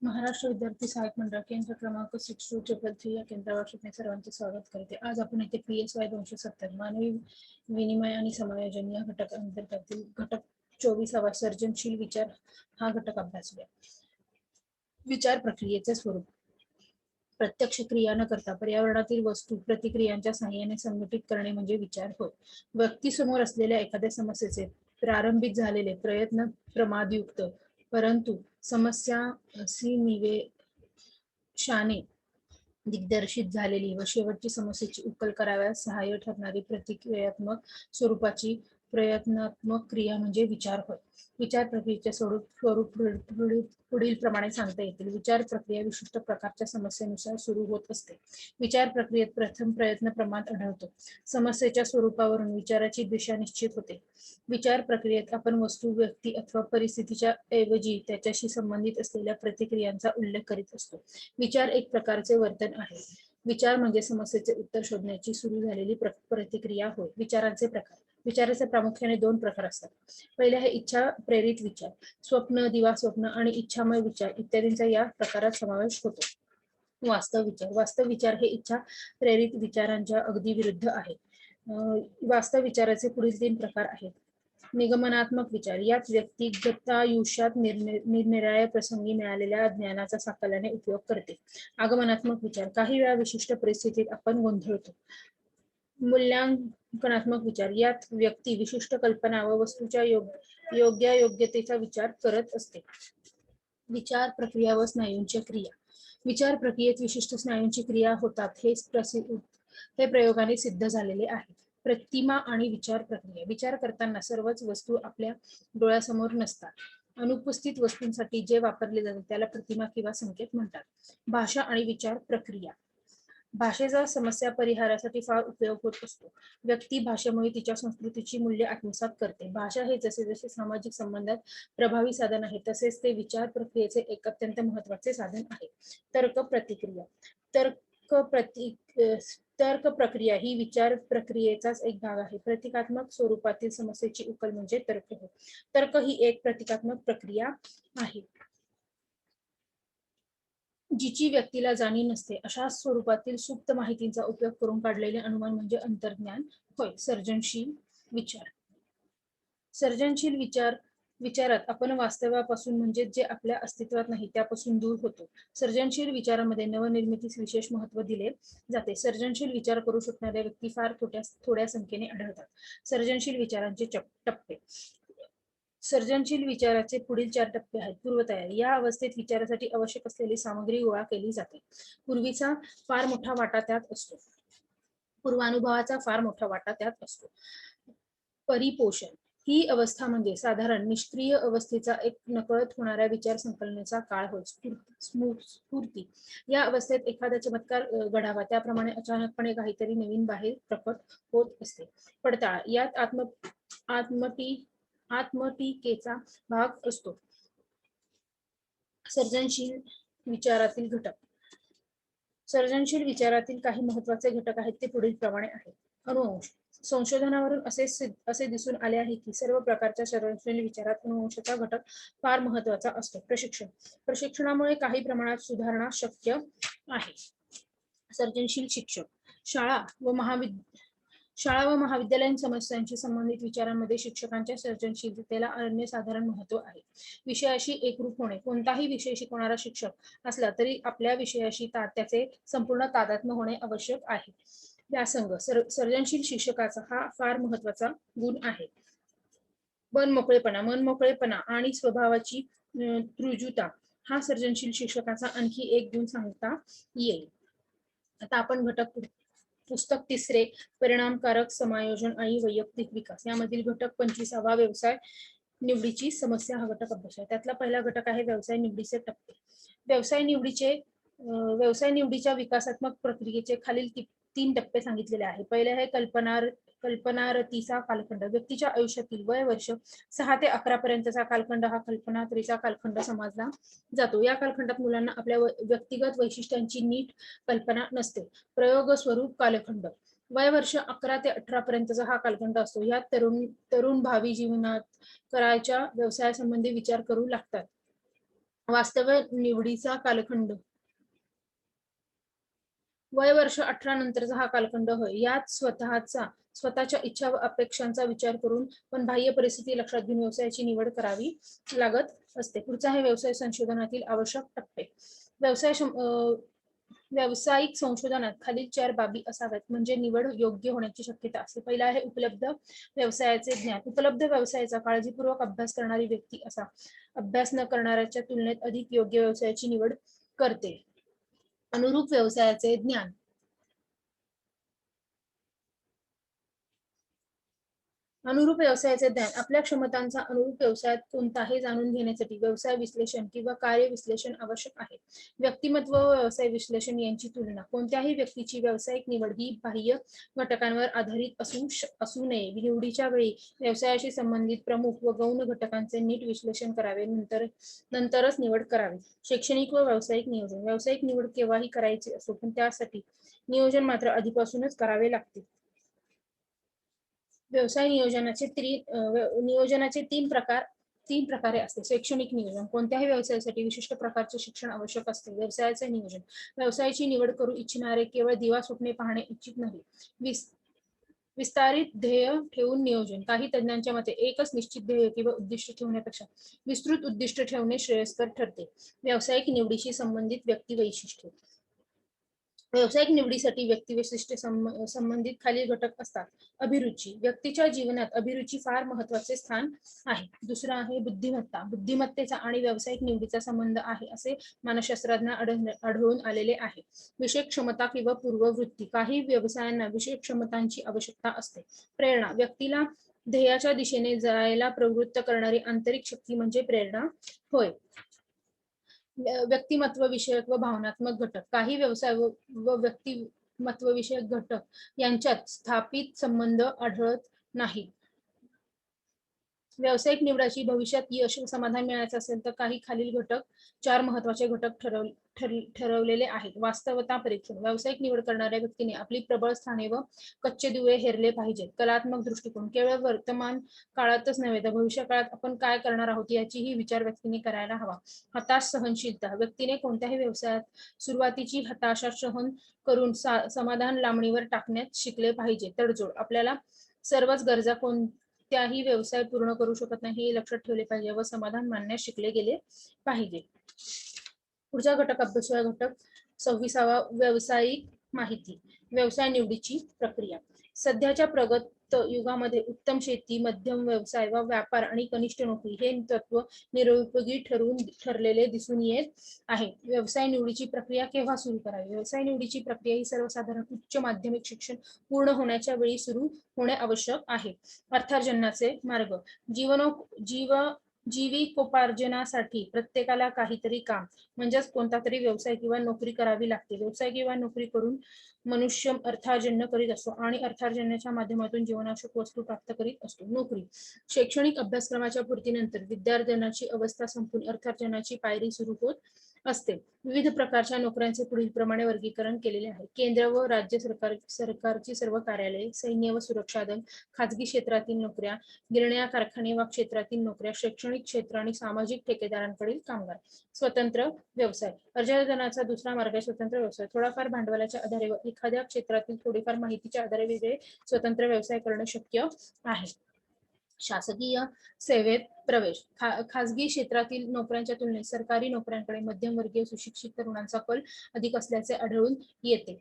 महाराष्ट्र विद्यार्थी सहाय्यक मंडळ केंद्र क्रमांक 6233 या केंद्रावर मी सर्वांचे स्वागत करते। आज आपण इथे PSY 270 मानवी विनिमय आणि समायोजन या घटक अंतर्गत घटक 24वा सर्जनशील विचार हा घटक अभ्यासूया। विचार प्रक्रियेचे स्वरूप प्रत्यक्ष क्रिया न करता पर्यावरणातील वस्तू प्रतिक्रियांच्या सहाय्याने संघटित करणे म्हणजे विचार होय। व्यक्तीसमोर असलेल्या एखाद्या समस्येचे प्रारंभिक झालेले प्रयत्न प्रमादयुक्त परंतु समस्या निवेशाने दिग्दर्शित झालेली व शेवटची समस्येची उकल कराव्यास सहाय्य ठरणारी प्रतिक्रियात्मक स्वरूपाची प्रयत्नात्मक क्रिया म्हणजे विचार होय। विचार प्रक्रियेचे स्वरूप पुढील प्रमाणे सांगता येतील। विचार प्रक्रिया विशिष्ट प्रकारच्या समस्येनुसार सुरू होत असते। विचार प्रक्रियेत प्रथम प्रयत्न प्रमाद आढळतो। समस्येच्या स्वरूपावरून विचाराची दिशा निश्चित होते। विचार प्रक्रियेत आपण वस्तू व्यक्ती अथवा परिस्थितीच्या ऐवजी त्याच्याशी संबंधित असलेल्या प्रतिक्रियांचा उल्लेख करीत असतो। विचार एक प्रकारचे वर्तन आहे। विचार म्हणजे समस्येचे उत्तर शोधण्याची सुरू झालेली प्रतिक्रिया होय। विचारांचे प्रकार विचाराचे प्रामुख्याने दोन प्रकार असतात। पहिले आहे इच्छा प्रेरित विचार। स्वप्न दिवा स्वप्न आणि इच्छामय विचार इत्यादींचा या प्रकारात समावेश होतो। वास्तव विचार हे इच्छा प्रेरित विचारांच्या अगदी विरुद्ध आहे। वास्तव विचाराचे पुढील तीन प्रकार आहेत। निगमनात्मक विचार यात व्यक्तिगत आयुष्यात निरनिराळ्या प्रसंगी मिळालेल्या ज्ञानाचा साकल्याने उपयोग करते। आगमनात्मक विचार काही वेळा विशिष्ट परिस्थितीत आपण गोंधळतो। मूल्यांकनात्मक विचार यात व्यक्ती विशिष्ट कल्पना व वस्तूच्या योग्यतेचा विचार करत असते। विचार प्रक्रिया व स्नायूंच्या क्रिया विचार प्रक्रियेत विशिष्ट स्नायूंची क्रिया होतात हे प्रयोगाने सिद्ध झालेले आहे। प्रतिमा आणि विचार प्रक्रिया विचार करताना सर्वच वस्तू आपल्या डोळ्यासमोर नसतात। अनुपस्थित वस्तूंसाठी जे वापरले जाते त्याला प्रतिमा किंवा संकेत म्हणतात। भाषा आणि विचार प्रक्रिया भाषेचा समस्या परिहारासाठी फार उपयोग होत असतो। व्यक्ती भाषेमुळे तिच्या संस्कृतीची मूल्य आत्मसात करते। भाषा हे जसे जसे सामाजिक संबंधात प्रभावी साधन आहे तसेच ते विचार प्रक्रियेचे एक अत्यंत महत्त्वाचे साधन आहे। तर्क प्रतिक्रिया तर्क प्रक्रिया ही विचार प्रक्रियेचाच एक भाग आहे। प्रतिकात्मक स्वरूपातील समस्येची उकल म्हणजे तर्क होय। तर्क ही एक प्रतिकात्मक प्रक्रिया आहे। जिची व्यक्तीला जाणीव नसते अशा स्वरूपातील सुप्त माहितीचा उपयोग करून काढलेले अनुमान म्हणजे अंतर्ज्ञान होय। सर्जनशील विचारात आपण वास्तवापासून म्हणजे जे आपल्या अस्तित्वात नाही त्यापासून दूर होतो। सर्जनशील विचारामध्ये नवनिर्मितीस विशेष महत्त्व दिले जाते। सर्जनशील विचार करू शकणाऱ्या व्यक्ती फार थोड्या संख्येने आढळतात। सर्जनशील विचारांचे टप्पे सर्जनशील विचाराचे पुढील 4 टप्पे आहेत। पूर्वतयारी या अवस्थेत विचारासाठी आवश्यक असलेली सामग्री गोळा केली जाते। पूर्वीचा फार मोठा वाटा त्यात असतो। पूर्वानुभवाचा फार मोठा वाटा त्यात असतो। परिपोषण ही अवस्था म्हणजे साधारण निष्क्रिय अवस्थेचा एक नकळत होणाऱ्या विचार संकलनाचा काळ होय। स्फूर्ती या अवस्थेत एखादा चमत्कार घडावा त्याप्रमाणे अचानकपणे काहीतरी नवीन बाहेर प्रकट होत असते। पडताळ यात आत्मटीकेचा भाग असतो। सर्जनशील विचारातील घटक सर्जनशील विचारातील काही महत्त्वाचे घटक आहेत ते पुढील प्रमाणे आहेत। अनुवंश संशोधनावरून असे दिसून आले आहे की सर्व प्रकारच्या सर्जनशील विचारात अनुवंशाचा घटक फार महत्त्वाचा असतो। प्रशिक्षणामुळे काही प्रमाणात सुधारणा शक्य आहे। सर्जनशील शिक्षक शाळा व महाविद्यालयीन समस्यांशी संबंधित विचारांमध्ये शिक्षकांच्या सर्जनशीलतेला अनन्यसाधारण महत्त्व आहे। विषयाशी एकरूप होणे कोणताही विषय शिकवणारा शिक्षक असला तरी आपल्या विषयाशी त्याचे संपूर्ण तादात्म्य होणे आवश्यक आहे। व्यासंग सर्जनशील शिक्षकाचा हा फार महत्त्वाचा गुण आहे। मनमोकळेपणा आणि स्वभावाची ऋजुता हा सर्जनशील शिक्षकाचा आणखी एक गुण सांगता येईल। आता आपण घटक पुस्तक 3 परिणामकारक समायोजन आणि वैयक्तिक विकास यामधील घटक 25वा व्यवसाय निवडीची समस्या हा घटक अभ्यास आहे। त्यातला पहिला घटक आहे व्यवसाय निवडीचे टप्पे। व्यवसाय निवडीच्या विकासात्मक प्रक्रियेचे खालील 3 टप्पे सांगितलेले आहे। पहिले आहे कल्पनारतीचा कालखंड व्यक्तीच्या आयुष्यातील वय वर्ष 6 ते 11 पर्यंतचा कालखंड हा कल्पनारतीचा कालखंड समजला जातो। या कालखंडात मुलांना आपल्या व्यक्तिगत वैशिष्ट्यांची नीट कल्पना नसते। प्रयोग स्वरूप कालखंड वय वर्ष 11 ते 18 पर्यंतचा हा कालखंड असतो। यात तरुण भावी जीवनात करायच्या व्यवसायासंबंधी विचार करू लागतात। वास्तव निवडीचा कालखंड वय वर्ष 18 नंतरचा हा कालखंड होय. यात स्वतःच्या इच्छा व अपेक्षांचा विचार करून पण बाह्य परिस्थिती लक्षात घेऊन व्यवसायाची निवड करावी लागत असते. पुढचा आहे व्यवसाय संशोधनातील आवश्यक टप्पे. व्यावसायिक संशोधनात खालील 4 बाबी असाव्यात म्हणजे निवड योग्य होण्याची शक्यता असते. पहिला आहे उपलब्ध व्यवसायाचे ज्ञान. उपलब्ध व्यवसायाचा काळजीपूर्वक अभ्यास करणारी व्यक्ती अभ्यास न करणाऱ्याच्या तुलनेत अधिक योग्य व्यवसायाची निवड करते. अनुरूप व्यवसायाचे ज्ञान. अनुरूप व्यवसायाचे ज्ञान आपल्या क्षमतांचा अनुरूप व्यवसायात कोणता हे जाणून घेण्यासाठी व्यवसाय विश्लेषण किंवा कार्य विश्लेषण आवश्यक आहे. व्यक्तिमत्व व व्यवसाय विश्लेषण यांची तुलना. कोणत्याही व्यक्तीची व्यावसायिक निवड ही बाह्य घटकांवर आधारित असू नये. निवडीच्या वेळी व्यवसायाशी संबंधित प्रमुख व गौण घटकांचे नीट विश्लेषण करावे, नंतरच निवड करावी. शैक्षणिक व व्यावसायिक नियोजन. व्यावसायिक निवड केव्हाही करायची असो, पण त्यासाठी नियोजन मात्र आधीपासूनच करावे लागते. व्यवसाय नियोजनाचे तीन प्रकारे असते. शैक्षणिक नियोजन. कोणत्याही व्यवसायासाठी विशिष्ट प्रकारचे शिक्षण आवश्यक असते. व्यवसायाचे नियोजन. व्यवसायाची निवड करू इच्छिणारे केवळ दिवा स्वप्ने पाहणे इच्छित नाही. विस्तारित ध्येय ठेवून नियोजन. काही तज्ञांच्या मते एकच निश्चित ध्येय किंवा उद्दिष्ट ठेवण्यापेक्षा विस्तृत उद्दिष्ट ठेवणे श्रेयस्कर ठरते. व्यावसायिक निवडीशी संबंधित व्यक्ती वैशिष्ट्ये. व्यावसायिक निवडीसाठी व्यक्तिवैशिष्ट्ये संबंधित खालील घटक असतात. अभिरुची. व्यक्तीच्या जीवनात अभिरुची फार महत्वाचे स्थान आहे. दुसरा आहे बुद्धिमत्ता. बुद्धिमत्तेचा आणि व्यावसायिक निवडीचा संबंध आहे असे मानसशास्त्रज्ञांना आढळून आलेले आहे. विशेष क्षमता किंवा पूर्ववृत्ती. काही व्यवसायांना विशेष क्षमतांची आवश्यकता असते. प्रेरणा. व्यक्तीला ध्येयाच्या दिशेने जायला प्रवृत्त करणारी आंतरिक शक्ती म्हणजे प्रेरणा होय. व्यक्तिमत्व विषयक व भावनात्मक घटक. काही व्यवसाय व व्यक्तिमत्व विषयक घटक यांच्यात स्थापित संबंध आढळत नाही. व्यावसायिक निवडाची भविष्यात यश समाधान मिळायचं असेल तर काही खालील घटक 4 महत्वाचे घटक ठरवलेले आहेत. वास्तवता परीक्षण. व्यावसायिक निवड करणाऱ्या व्यक्तीने आपली प्रबळ स्थाने व कच्चे दुवे हेरले पाहिजेत. कलात्मक दृष्टिकोन. केवळ वर्तमान काळातच नव्हे तर भविष्य काळात आपण काय करणार आहोत याचीही विचार व्यक्तीने करायला हवा. हताश सहनशीलता. व्यक्तीने कोणत्याही व्यवसायात सुरुवातीची हताशा सहन करून समाधान लांबणीवर टाकण्यात शिकले पाहिजे. तडजोड. आपल्याला सर्वच गरजा कोणत्याही व्यवसाय पूर्ण करू शकत नाही हे लक्षात ठेवले पाहिजे व समाधान मानण्यास शिकले गेले पाहिजे. पुढचा घटक अभ्यासूया घटक 26वा व्यावसायिक माहिती. व्यवसाय निवडीची प्रक्रिया. सध्याच्या प्रगत युगामध्ये उत्तम शेती, मध्यम व्यवसाय व व्यापार आणि कनिष्ठ नोकरी हे तत्व निरुपयोगी ठरलेले दिसून येत आहे. व्यवसाय निवडीची प्रक्रिया केव्हा सुरू करावी? व्यवसाय निवडीची प्रक्रिया ही सर्वसाधारण उच्च माध्यमिक शिक्षण पूर्ण होण्याच्या वेळी सुरू होणे आवश्यक आहे. अर्थार्जनाचे मार्ग. जीविकोपार्जनासाठी प्रत्येकाला काहीतरी काम म्हणजेच कोणता तरी व्यवसाय किंवा नोकरी करावी लागते. व्यवसाय किंवा नोकरी करून मनुष्य अर्थार्जन करीत असतो आणि अर्थार्जनाच्या माध्यमातून जीवनावश्यक वस्तू प्राप्त करीत असतो. नोकरी. शैक्षणिक अभ्यासक्रमाच्या पूर्तीनंतर विद्यार्थ्यांची अवस्था संपून अर्थार्जनाची पायरी सुरू होत असते. विविध प्रकारच्या नोकऱ्यांचे पुढील प्रमाणे वर्गीकरण केलेले आहे. केंद्र व राज्य सरकारची सर्व कार्यालये, सैन्य व सुरक्षा दल, खाजगी क्षेत्रातील नोकऱ्या, गिरण्या, कारखाने वा क्षेत्रातील नोकऱ्या, शैक्षणिक क्षेत्र आणि सामाजिक ठेकेदारांकडील कामगार. स्वतंत्र व्यवसाय. अर्थार्जनाचा दुसरा मार्ग आहे स्वतंत्र व्यवसाय. थोडाफार भांडवलाच्या आधारे व एखाद्या क्षेत्रातील थोडीफार माहितीच्या आधारे वेगळे स्वतंत्र व्यवसाय करणे शक्य आहे. शासकीय सेवेत प्रवेश. खाजगी क्षेत्रातील नोकऱ्यांच्या तुलनेत सरकारी नोकऱ्यांकडे मध्यमवर्गीय सुशिक्षित तरुणांचा कल अधिक असल्याचे आढळून येते.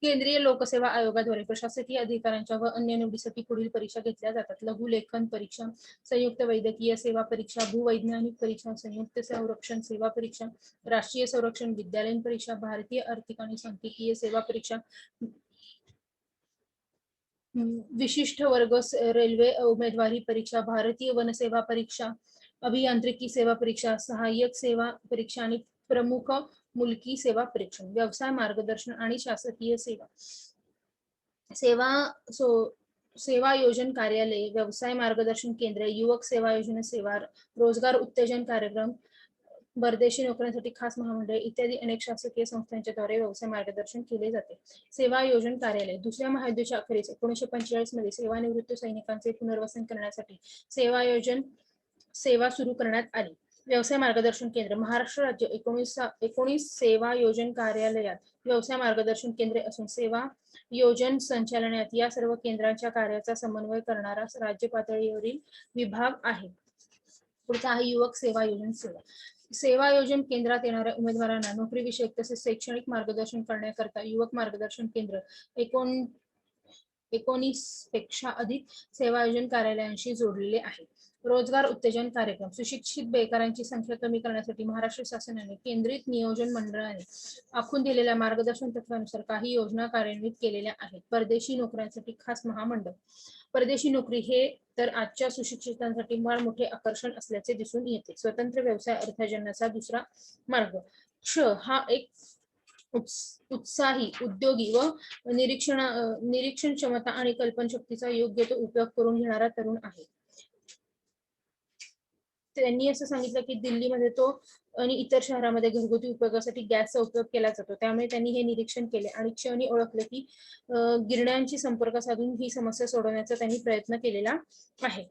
केंद्रीय लोकसेवा आयोगाद्वारे प्रशासकीय अधिकाऱ्यांच्या व अन्य निवडीसाठी पुढील परीक्षा घेतल्या जातात. लघुलेखन परीक्षा, संयुक्त वैद्यकीय सेवा परीक्षा, भूवैज्ञानिक परीक्षा, संयुक्त संरक्षण सेवा परीक्षा, राष्ट्रीय संरक्षण विद्यालयीन परीक्षा, भारतीय आर्थिक आणि सांख्यिकीय सेवा परीक्षा, विशिष्ट वर्ग रेल्वे उमेदवारी परीक्षा, भारतीय वन सेवा परीक्षा, अभियांत्रिकी सेवा परीक्षा, सहाय्यक सेवा परीक्षा आणि प्रमुख मुलकी सेवा परीक्षा. व्यवसाय मार्गदर्शन आणि शासकीय सेवा योजन कार्यालय, व्यवसाय मार्गदर्शन केंद्र, युवक सेवा योजना सेवा, रोजगार उत्तेजन कार्यक्रम, परदेशी नोकऱ्यांसाठी खास महामंडळे इत्यादी अनेक शासकीय संस्थांच्या द्वारे व्यवसाय मार्गदर्शन केले जाते. सेवा योजन कार्यालय. दुसऱ्या महायुद्धाच्या अखेरीस 1945 मध्ये सेवानिवृत्त सैनिकांचे पुनर्वसन करण्यासाठी सेवा सुरू करण्यात आली. व्यवसाय मार्गदर्शन केंद्र महाराष्ट्र राज्य 19 सेवा योजन कार्यालयात व्यवसाय मार्गदर्शन केंद्रे असून सेवा योजन संचालनात या सर्व केंद्रांच्या कार्याचा समन्वय करणारा राज्य पातळीवरील विभाग आहे. पुढचा आहे युवक सेवा योजन सेवा. सेवा योजन केंद्रात येणाऱ्या उमेदवारांना नोकरी विषयक तसेच शैक्षणिक मार्गदर्शन करण्याकरता युवक मार्गदर्शन केंद्र 19 पेक्षा अधिक सेवा योजन कार्यालयांशी जोडलेले आहे. रोजगार उत्तेजन कार्यक्रम सुशिक्षित बेकारांची संख्या कमी करण्यासाठी महाराष्ट्र शासनाने केंद्रित नियोजन मंडळाने आखून दिलेल्या मार्गदर्शन तत्वानुसार काही योजना कार्यान्वित केलेल्या आहेत. परदेशी नोकऱ्यांसाठी खास महामंडळ. परदेशी नोकरी हे तर आजच्या सुशिक्षितांसाठी फार मोठे आकर्षण असल्याचे दिसून येते. स्वतंत्र व्यवसाय अर्थार्जनाचा दुसरा मार्ग. हा एक उत्साही उद्योगी व निरीक्षण क्षमता आणि कल्पनाशक्तीचा योग्य तो उपयोग करून घेणारा तरुण आहे. त्यांनी असं सांगितलं की दिल्लीमध्ये तो आणि इतर शहरामध्ये घरगुती उपयोगासाठी गॅसचा उपयोग केला जातो. त्यामुळे त्यांनी हे निरीक्षण केले आणि क्षणी ओळखले की गिरण्यांशी संपर्क साधून ही समस्या सोडवण्याचा त्यांनी प्रयत्न केलेला आहे.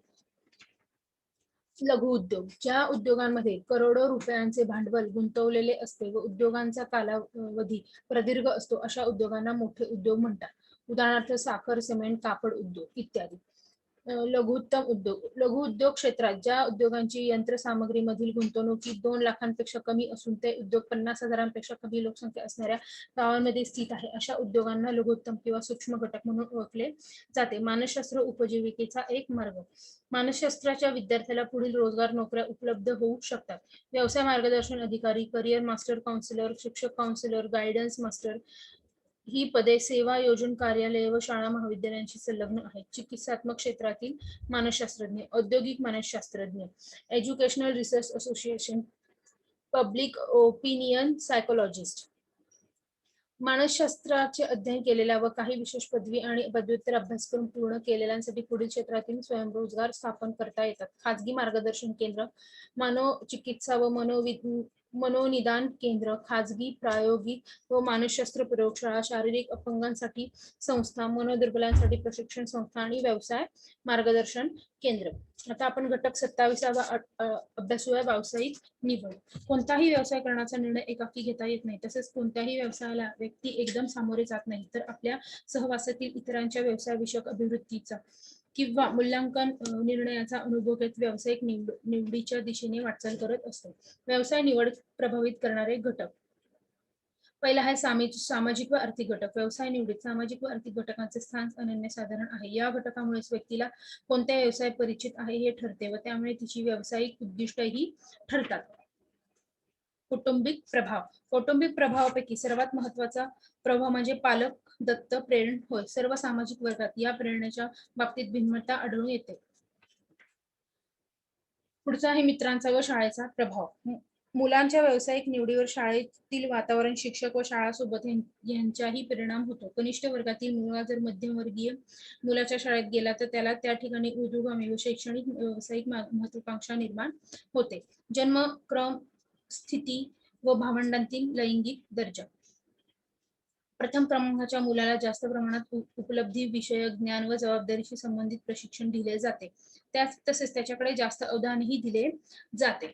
लघु उद्योग. ज्या उद्योगांमध्ये करोडो रुपयांचे भांडवल गुंतवलेले असते व उद्योगांचा कालावधी प्रदीर्घ असतो अशा उद्योगांना मोठे उद्योग म्हणतात. उदाहरणार्थ साखर, सिमेंट, कापड उद्योग इत्यादी. लघुत्तम उद्योग. लघु उद्योग क्षेत्रात ज्या उद्योगांची यंत्रसामग्री मधील गुंतवणुकी 2 लाखांपेक्षा कमी असून ते उद्योग 50,000पेक्षा कमी लोकसंख्या असणाऱ्या गावांमध्ये स्थित आहे अशा उद्योगांना लघुत्तम किंवा सूक्ष्म घटक म्हणून ओळखले जाते. मानसशास्त्र उपजीविकेचा एक मार्ग. मानसशास्त्राच्या विद्यार्थ्याला पुढील रोजगार नोकऱ्या उपलब्ध होऊ शकतात. व्यवसाय मार्गदर्शन अधिकारी, करिअर मास्टर काउन्सिलर, शिक्षक काउन्सिलर, गायडन्स मास्टर ही पदे सेवा योजन कार्यालय व शाळा महाविद्यालयांशी संलग्न आहेत. चिकित्सात्मक क्षेत्रातील मानसशास्त्रज्ञ, औद्योगिक मानसशास्त्रज्ञ, educational research association, public opinion psychologist. मानसशास्त्राचे अध्ययन केलेल्या व काही विशेष पदवी आणि पदव्युत्तर अभ्यासक्रम पूर्ण केलेल्यांसाठी पुढील क्षेत्रातील स्वयंरोजगार स्थापन करता येतात. खाजगी मार्गदर्शन केंद्र, मनोचिकित्सा व मनोनिदान केंद्र, खाजगी प्रायोगिक व मानसशास्त्र प्रयोगशाळा, शारीरिक अपंगांसाठी संस्था, मनोदुर्बलांसाठी प्रशिक्षण संस्था आणि व्यवसाय मार्गदर्शन केंद्र. आता आपण घटक 27वा अभ्यासूया. व्यावसायिक निवड. कोणताही व्यवसाय करण्याचा निर्णय एकाकी घेता येत नाही. तसेच कोणत्याही व्यवसायाला व्यक्ती एकदम सामोरे जात नाही, तर आपल्या सहवासातील इतरांच्या व्यवसायविषयक अभिवृद्धीचा किंवा मूल्यांकन निर्णयाचा अनुभव घेत व्यावसायिक निवडीच्या दिशेने वाटचाल करत असतो. व्यवसाय निवड प्रभावित करणारे घटक. पहिला आहे सामाजिक व आर्थिक घटक. व्यवसाय निवडीत सामाजिक व आर्थिक घटकांचे स्थान अनन्यसाधारण आहे. या घटकामुळेच व्यक्तीला कोणत्या व्यवसाय परिचित आहे हे ठरते व त्यामुळे तिची व्यावसायिक उद्दिष्टही ठरतात. कौटुंबिक प्रभाव. कौटुंबिक प्रभावापैकी सर्वात महत्वाचा प्रभाव म्हणजे पालक दत्त प्रेरण होय. सर्व सामाजिक वर्गात या प्रेरणेच्या बाबतीत भिन्नता आढळून येते. पुढचा आहे मित्रांचा व शाळेचा प्रभाव. मुलांच्या व्यावसायिक निवडीवर शाळेतील वातावरण, शिक्षक व शाळा सोबत यांचाही परिणाम होतो. कनिष्ठ वर्गातील मुलगा जर मध्यमवर्गीय मुलाच्या शाळेत गेला तर त्याला त्या ठिकाणी ऊर्ध्वगामी व शैक्षणिक व्यावसायिक महत्वाकांक्षा निर्माण होते. जन्म, क्रम, स्थिती व भावंडांतील लैंगिक दर्जा. प्रथम क्रमांकाच्या मुलाला जास्त प्रमाणात उपलब्धी विषयक ज्ञान व जबाबदारीशी संबंधित प्रशिक्षण दिले जाते. तसेच त्याच्याकडे जास्त अवधानही दिले जाते.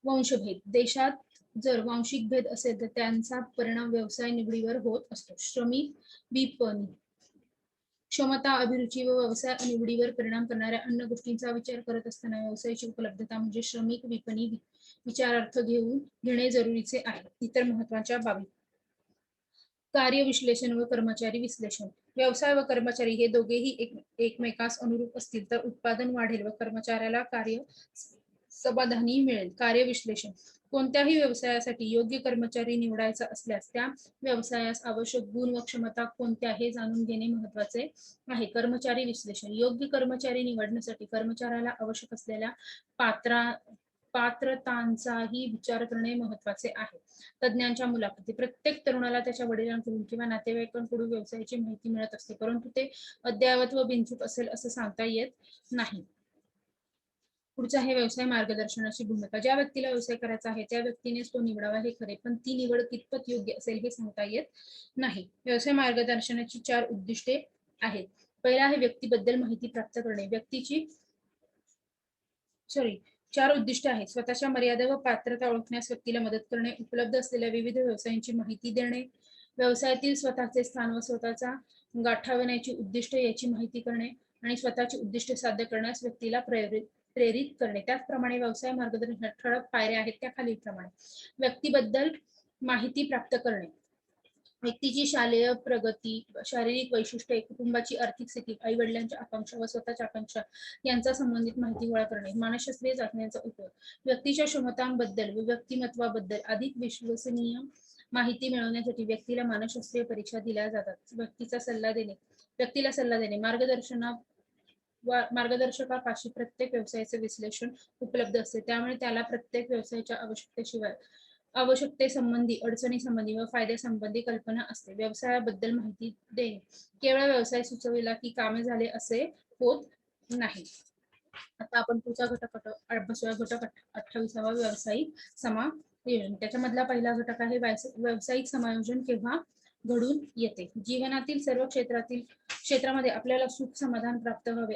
वंशभेद. देशात जर वांशिक भेद असेल तर त्यांचा परिणाम व्यवसाय निवडीवर होत असतो. श्रमिक विपणी. क्षमता, अभिरुची व व्यवसाय निवडीवर परिणाम करणाऱ्या अन्य गोष्टींचा विचार करत असताना व्यवसायाची उपलब्धता म्हणजे श्रमिक विपणी विचारार्थ घेणे जरुरीचे आहे. इतर महत्वाच्या बाबी. कार्य विश्लेषण व कर्मचारी विश्लेषण. व्यवसाय व कर्मचारी हे दोघेही एकमेकास अनुरूप असतील तर उत्पादन वाढेल व कर्मचाऱ्याला कार्य समाधानी मिळेल. कार्य विश्लेषण. कोणत्याही व्यवसायासाठी योग्य कर्मचारी निवडायचा असल्यास त्या व्यवसायास आवश्यक गुण व क्षमता कोणत्या हे जाणून घेणे महत्वाचे आहे. कर्मचारी विश्लेषण. योग्य कर्मचारी निवडण्यासाठी कर्मचाऱ्याला आवश्यक असलेल्या पात्रतांचाही विचार करणे महत्वाचे आहे. तज्ञांच्या मुलाखती. प्रत्येक तरुणाला त्याच्या वडिलांकडून किंवा नातेवाईकांकडून व्यवसायाची माहिती मिळत असते, परंतु ते अद्ययावत व बिनचूक असेल असं सांगता येत नाही. पुढचा आहे व्यवसाय मार्गदर्शनाची भूमिका. ज्या व्यक्तीला व्यवसाय करायचा आहे त्या व्यक्तीनेच तो निवडावा हे खरे, पण ती निवड कितपत योग्य असेल हे सांगता येत नाही. व्यवसाय मार्गदर्शनाची 4 उद्दिष्टे आहेत. पहिला आहे व्यक्तीबद्दल माहिती प्राप्त करणे. 4 उद्दिष्ट आहेत. स्वतःच्या मर्यादा व पात्रता ओळखण्यास व्यक्तीला मदत करणे, उपलब्ध असलेल्या विविध व्यवसायांची माहिती देणे, व्यवसायातील स्वतःचे स्थान व स्वतःचा गाठवण्याची उद्दिष्ट याची माहिती करणे आणि स्वतःची उद्दिष्ट साध्य करण्यास व्यक्तीला प्रेरित करणे. त्याचप्रमाणे व्यवसाय मार्गदर्शनात ठळक पायऱ्या आहेत त्या खालीलप्रमाणे. व्यक्तीबद्दल माहिती प्राप्त करणे, व्यक्तीची शालेय प्रगती, शारीरिक वैशिष्ट्ये, कुटुंबाची आर्थिक स्थिती, आई वडिलांच्या आकांक्षा व स्वतःच्या आकांक्षा यांचा संबंधित माहिती गोळा करणे, मानसशास्त्रीय चाचण्यांचा उपयोग, व्यक्तीच्या क्षमतांबद्दल व व्यक्तिमत्वाबद्दल अधिक विश्वसनीय माहिती मिळवण्यासाठी व्यक्तीला मानसशास्त्रीय परीक्षा दिल्या जातात. व्यक्तीला सल्ला देणे, मार्गदर्शकापाशी प्रत्येक व्यवसायाचे विश्लेषण उपलब्ध असते, त्यामुळे त्याला प्रत्येक व्यवसायाच्या आवश्यकतेसंबंधी, अडचणीसंबंधी व फायद्यासंबंधी कल्पना असते. व्यवसायाबद्दल माहिती देणे, केवळ व्यवसाय सुचविला की कामे झाले असे होत नाही. आता आपण पुढचा घटक अभ्यासूया. घटक 28 व्यावसायिक समायोजन. त्याच्यामधला पहिला घटक आहे व्यावसायिक समायोजन केव्हा घडून येते. जीवनातील सर्व क्षेत्रामध्ये आपल्याला सुख समाधान प्राप्त व्हावे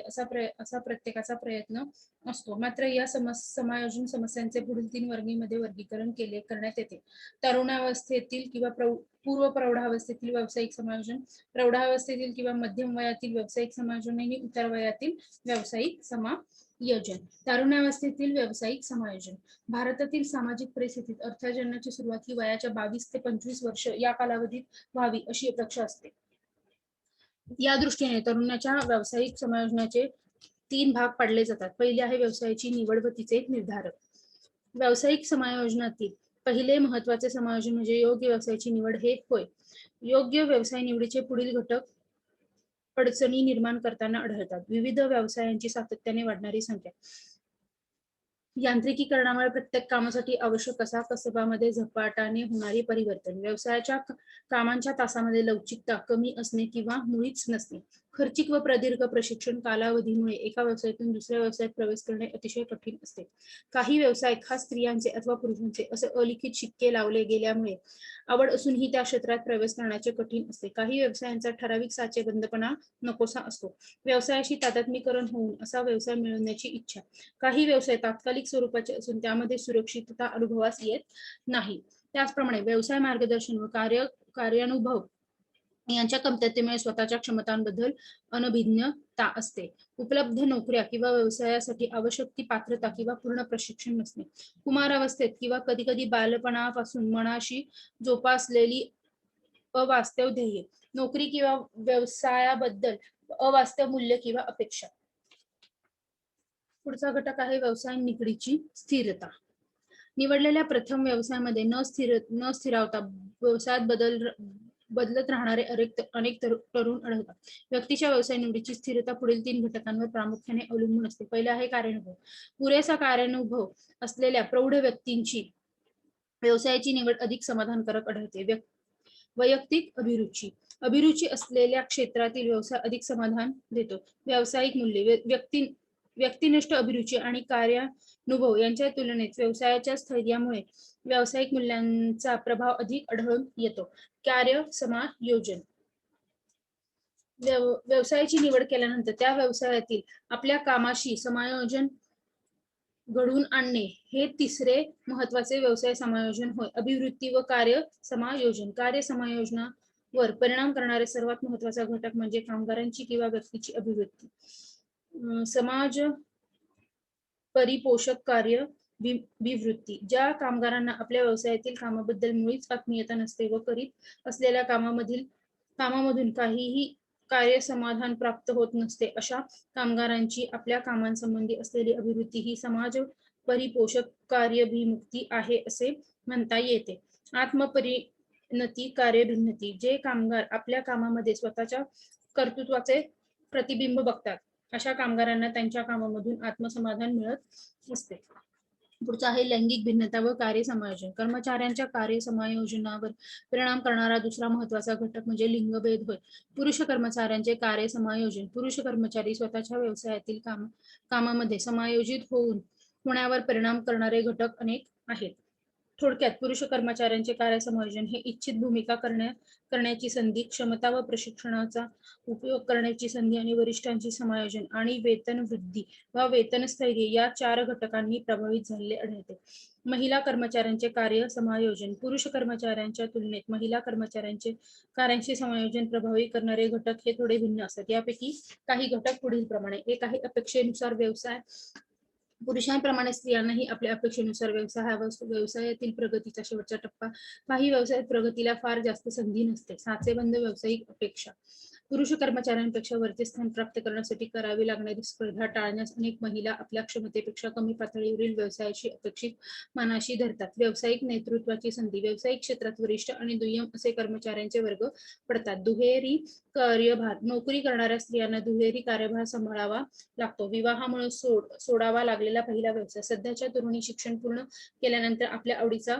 असा प्रत्येकाचा प्रयत्न असतो. मात्र या समायोजन समस्यांचे पुढील 3 वर्गामध्ये वर्गीकरण करण्यात येते. तरुणावस्थेतील किंवा पूर्व प्रौढावस्थेतील व्यावसायिक समायोजन, प्रौढावस्थेतील किंवा मध्यम वयातील व्यावसायिक समायोजन आणि उतार वयातील व्यावसायिक समायोजन. तरुणावस्थेतील व्यावसायिक समायोजन. भारतातील सामाजिक परिस्थितीत अर्थार्जनाची सुरुवात ही वयाच्या 22 ते 25 वर्ष या कालावधीत व्हावी अशी अपेक्षा असते. या दृष्टीने तरुणाच्या व्यावसायिक समायोजनाचे 3 भाग पाडले जातात. पहिले आहे व्यवसायाची निवड व तिचे निर्धारक. व्यावसायिक समायोजनातील पहिले महत्वाचे समायोजन म्हणजे योग्य व्यवसायाची निवड हे होय. योग्य व्यवसाय निवडीचे पुढील घटक अडचणी निर्माण करताना आढळतात. विविध व्यवसायांची सातत्याने वाढणारी संख्या, यांत्रिकीकरणामुळे प्रत्येक कामासाठी आवश्यक असा कसबामध्ये झपाट्याने होणारी परिवर्तन, व्यवसायाच्या कामांच्या तासामध्ये लवचिकता कमी असणे किंवा मुळीच नसणे, खर्चिक व प्रदीर्घ प्रशिक्षण कालावधीमुळे एका व्यवसायातून दुसऱ्या व्यवसायात प्रवेश करणे अतिशय कठीण असते. काही व्यवसाय खास स्त्रियांचे अथवा पुरुषांचे असे अलिखित शिक्के लावले गेल्यामुळे आवड असूनही त्या क्षेत्रात प्रवेश करण्याचे कठीण असते. काही व्यवसायांचा ठराविक साचेबंदपणा नकोसा असतो. व्यवसायाशी तादात्म्यीकरण होऊन असा व्यवसाय मिळवण्याची इच्छा. काही व्यवसाय तात्कालिक स्वरूपाचे असून त्यामध्ये सुरक्षितता अनुभवास येत नाही. त्याचप्रमाणे व्यवसाय मार्गदर्शन व कार्यानुभव यांच्या कमतरतेमुळे स्वतःच्या क्षमतांबद्दल अनभिज्ञता असते. उपलब्ध नोकऱ्या किंवा व्यवसायासाठी आवश्यक ती पात्रता किंवा पूर्ण प्रशिक्षण नसणे. कुमारावस्थेत किंवा कधी बालपणापासून मनाशी जोपासलेली अवास्तव ध्येय, नोकरी किंवा व्यवसायाबद्दल अवास्तव मूल्य किंवा अपेक्षा. पुढचा घटक आहे व्यवसाय निकडीची स्थिरता. निवडलेल्या प्रथम व्यवसायामध्ये न स्थिरावता व्यवसायात बदलत राहणारे अनेक तरुण आढळतात. व्यक्तीच्या व्यवसाय निवडीची स्थिरता पुढील 3 घटकांवर प्रामुख्याने अवलंबून असते. पहिला आहे कार्यानुभव. पुरेसा कार्यानुभव असलेल्या प्रौढ व्यक्तींची व्यवसायाची निवड अधिक समाधानकारक आढळते. वैयक्तिक अभिरुची असलेल्या क्षेत्रातील व्यवसाय अधिक समाधान देतो. व्यावसायिक मूल्ये. व्यक्तिनिष्ठ अभिरुची आणि कार्यानुभव यांच्या तुलनेत व्यवसायाच्या स्थैर्यामुळे व्यावसायिक मूल्यांचा प्रभाव अधिक आढळून येतो. कार्य समायोजन. व्यवसायाची निवड केल्यानंतर त्या व्यवसायातील आपल्या कामाशी समायोजन घडवून आणणे हे तिसरे महत्वाचे व्यवसाय समायोजन होय. अभिवृत्ती व कार्य समायोजन. कार्य समायोजनावर परिणाम करणारे सर्वात महत्वाचा घटक म्हणजे कामगारांची किंवा व्यक्तीची अभिवृत्ती. समाज परिपोषक कार्य विवृत्ती. ज्या कामगारांना आपल्या व्यवसायातील कामाबद्दल मुळीच आत्मीयता नसते व करीत असलेल्या कामामधून काहीही कार्य समाधान प्राप्त होत नसते, अशा कामगारांची आपल्या कामांसंबंधी असलेली अभिवृत्ती ही समाज परिपोषक कार्यभिमुक्ती आहे असे म्हणता येते. आत्मपरिणती कार्यभिन्नती. जे कामगार आपल्या कामामध्ये स्वतःच्या कर्तृत्वाचे प्रतिबिंब बघतात अशा कामगारांना त्यांच्या कामामधून आत्मसमाधान मिळत असते. पुढचा आहे लैंगिक भिन्नता व कार्य समायोजन. कर्मचाऱ्यांच्या कार्य समायोजनावर परिणाम करणारा दुसरा महत्वाचा घटक म्हणजे लिंगभेद होय. पुरुष कर्मचाऱ्यांचे कार्य समायोजन. पुरुष कर्मचारी स्वतःच्या व्यवसायातील कामामध्ये समायोजित होण्यावर परिणाम करणारे घटक अनेक आहेत. थोडक्यात पुरुष कर्मचाऱ्यांचे कार्यसमायोजन हे इच्छित भूमिका करण्याची संधी, क्षमता व प्रशिक्षणाचा उपयोग करण्याची संधी आणि वरिष्ठांची समायोजन आणि वेतन वृद्धी व वेतन स्थैर्य या 4 घटकांनी प्रभावित झालेले आढळते. महिला कर्मचाऱ्यांचे कार्य समायोजन. पुरुष कर्मचाऱ्यांच्या तुलनेत महिला कर्मचाऱ्यांचे कार्यांचे समायोजन प्रभावी करणारे घटक हे थोडे भिन्न असतात. यापैकी काही घटक पुढील प्रमाणे. एक आहे अपेक्षेनुसार व्यवसाय. पुरुषांप्रमाणे स्त्रियांनाही आपल्या अपेक्षेनुसार व्यवसायातील प्रगतीचा शेवटचा टप्पा. काही व्यवसायात प्रगतीला फार जास्त संधी नसते. साचेबंद व्यावसायिक अपेक्षा. पुरुष कर्मचाऱ्यांपेक्षा वरचे स्थान प्राप्त करण्यासाठी करावी लागणारी स्पर्धा टाळण्यास अनेक महिला आपल्या क्षमतेपेक्षा कमी पातळीवरील व्यवसायाची अपेक्षित मानाशी धरतात. व्यावसायिक नेतृत्वाची संधी. व्यावसायिक क्षेत्रात वरिष्ठ आणि दुय्यम असे कर्मचाऱ्यांचे वर्ग पडतात. दुहेरी कार्यभार. नोकरी करणाऱ्या स्त्रियांना दुहेरी कार्यभार सांभाळावा लागतो. विवाहामुळे सोडावा लागलेला पहिला व्यवसाय. सध्याच्या तरुणी शिक्षण पूर्ण केल्यानंतर आपल्या आवडीचा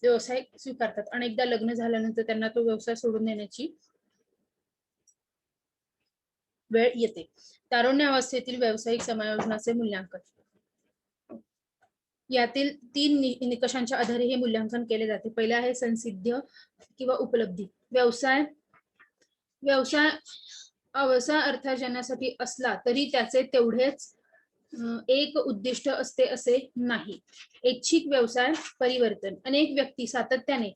व्यवसाय स्वीकारतात. अनेकदा लग्न झाल्यानंतर त्यांना तो व्यवसाय सोडून देण्याची वेळ येते. तारुण्यावस्थेतील व्यावसायिक समायोजनाचे मूल्यांकन. यातील 3 निकषांच्या आधारे हे मूल्यांकन केले जाते. पहिला आहे संसिद्ध किंवा उपलब्धी. व्यवसाय अर्थार्जनासाठी असला तरी त्याचे तेवढेच एक उद्दिष्ट असते असे नाही. ऐच्छिक व्यवसाय परिवर्तन. अनेक व्यक्ती सातत्याने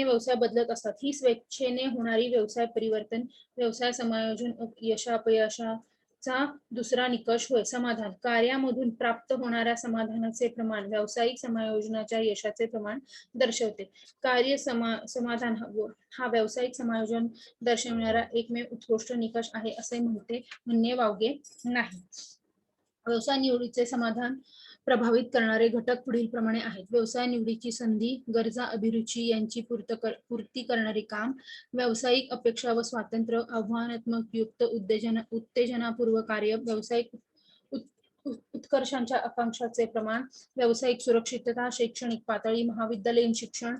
व्यवसाय बदलत असतात. ही स्वेच्छेने होणारी व्यवसाय परिवर्तन व्यवसाय समायोजन यशापयशाचा दुसरा निकष होय. समाधान. कार्यामधून प्राप्त होणाऱ्या समाधानाचे प्रमाण व्यावसायिक समायोजनाच्या यशाचे प्रमाण दर्शवते. कार्य समाधान हा व्यावसायिक समायोजन दर्शविणारा एकमेव उत्कृष्ट निकष आहे असे म्हणणे वावगे नाही. व्यवसाय निवडीचे समाधान प्रभावित करणारे घटक पुढील प्रमाणे आहेत. व्यवसाय निवडीची संधी, गरजा, अभिरुची यांची पूर्ती करणारे काम, व्यावसायिक अपेक्षा व स्वातंत्र्य, आव्हानात्मक युक्त उत्तेजनापूर्वक कार्य, व्यावसायिक उत्कर्षांच्या आकांक्षाचे प्रमाण, व्यावसायिक सुरक्षितता, शैक्षणिक पातळी, महाविद्यालयीन शिक्षण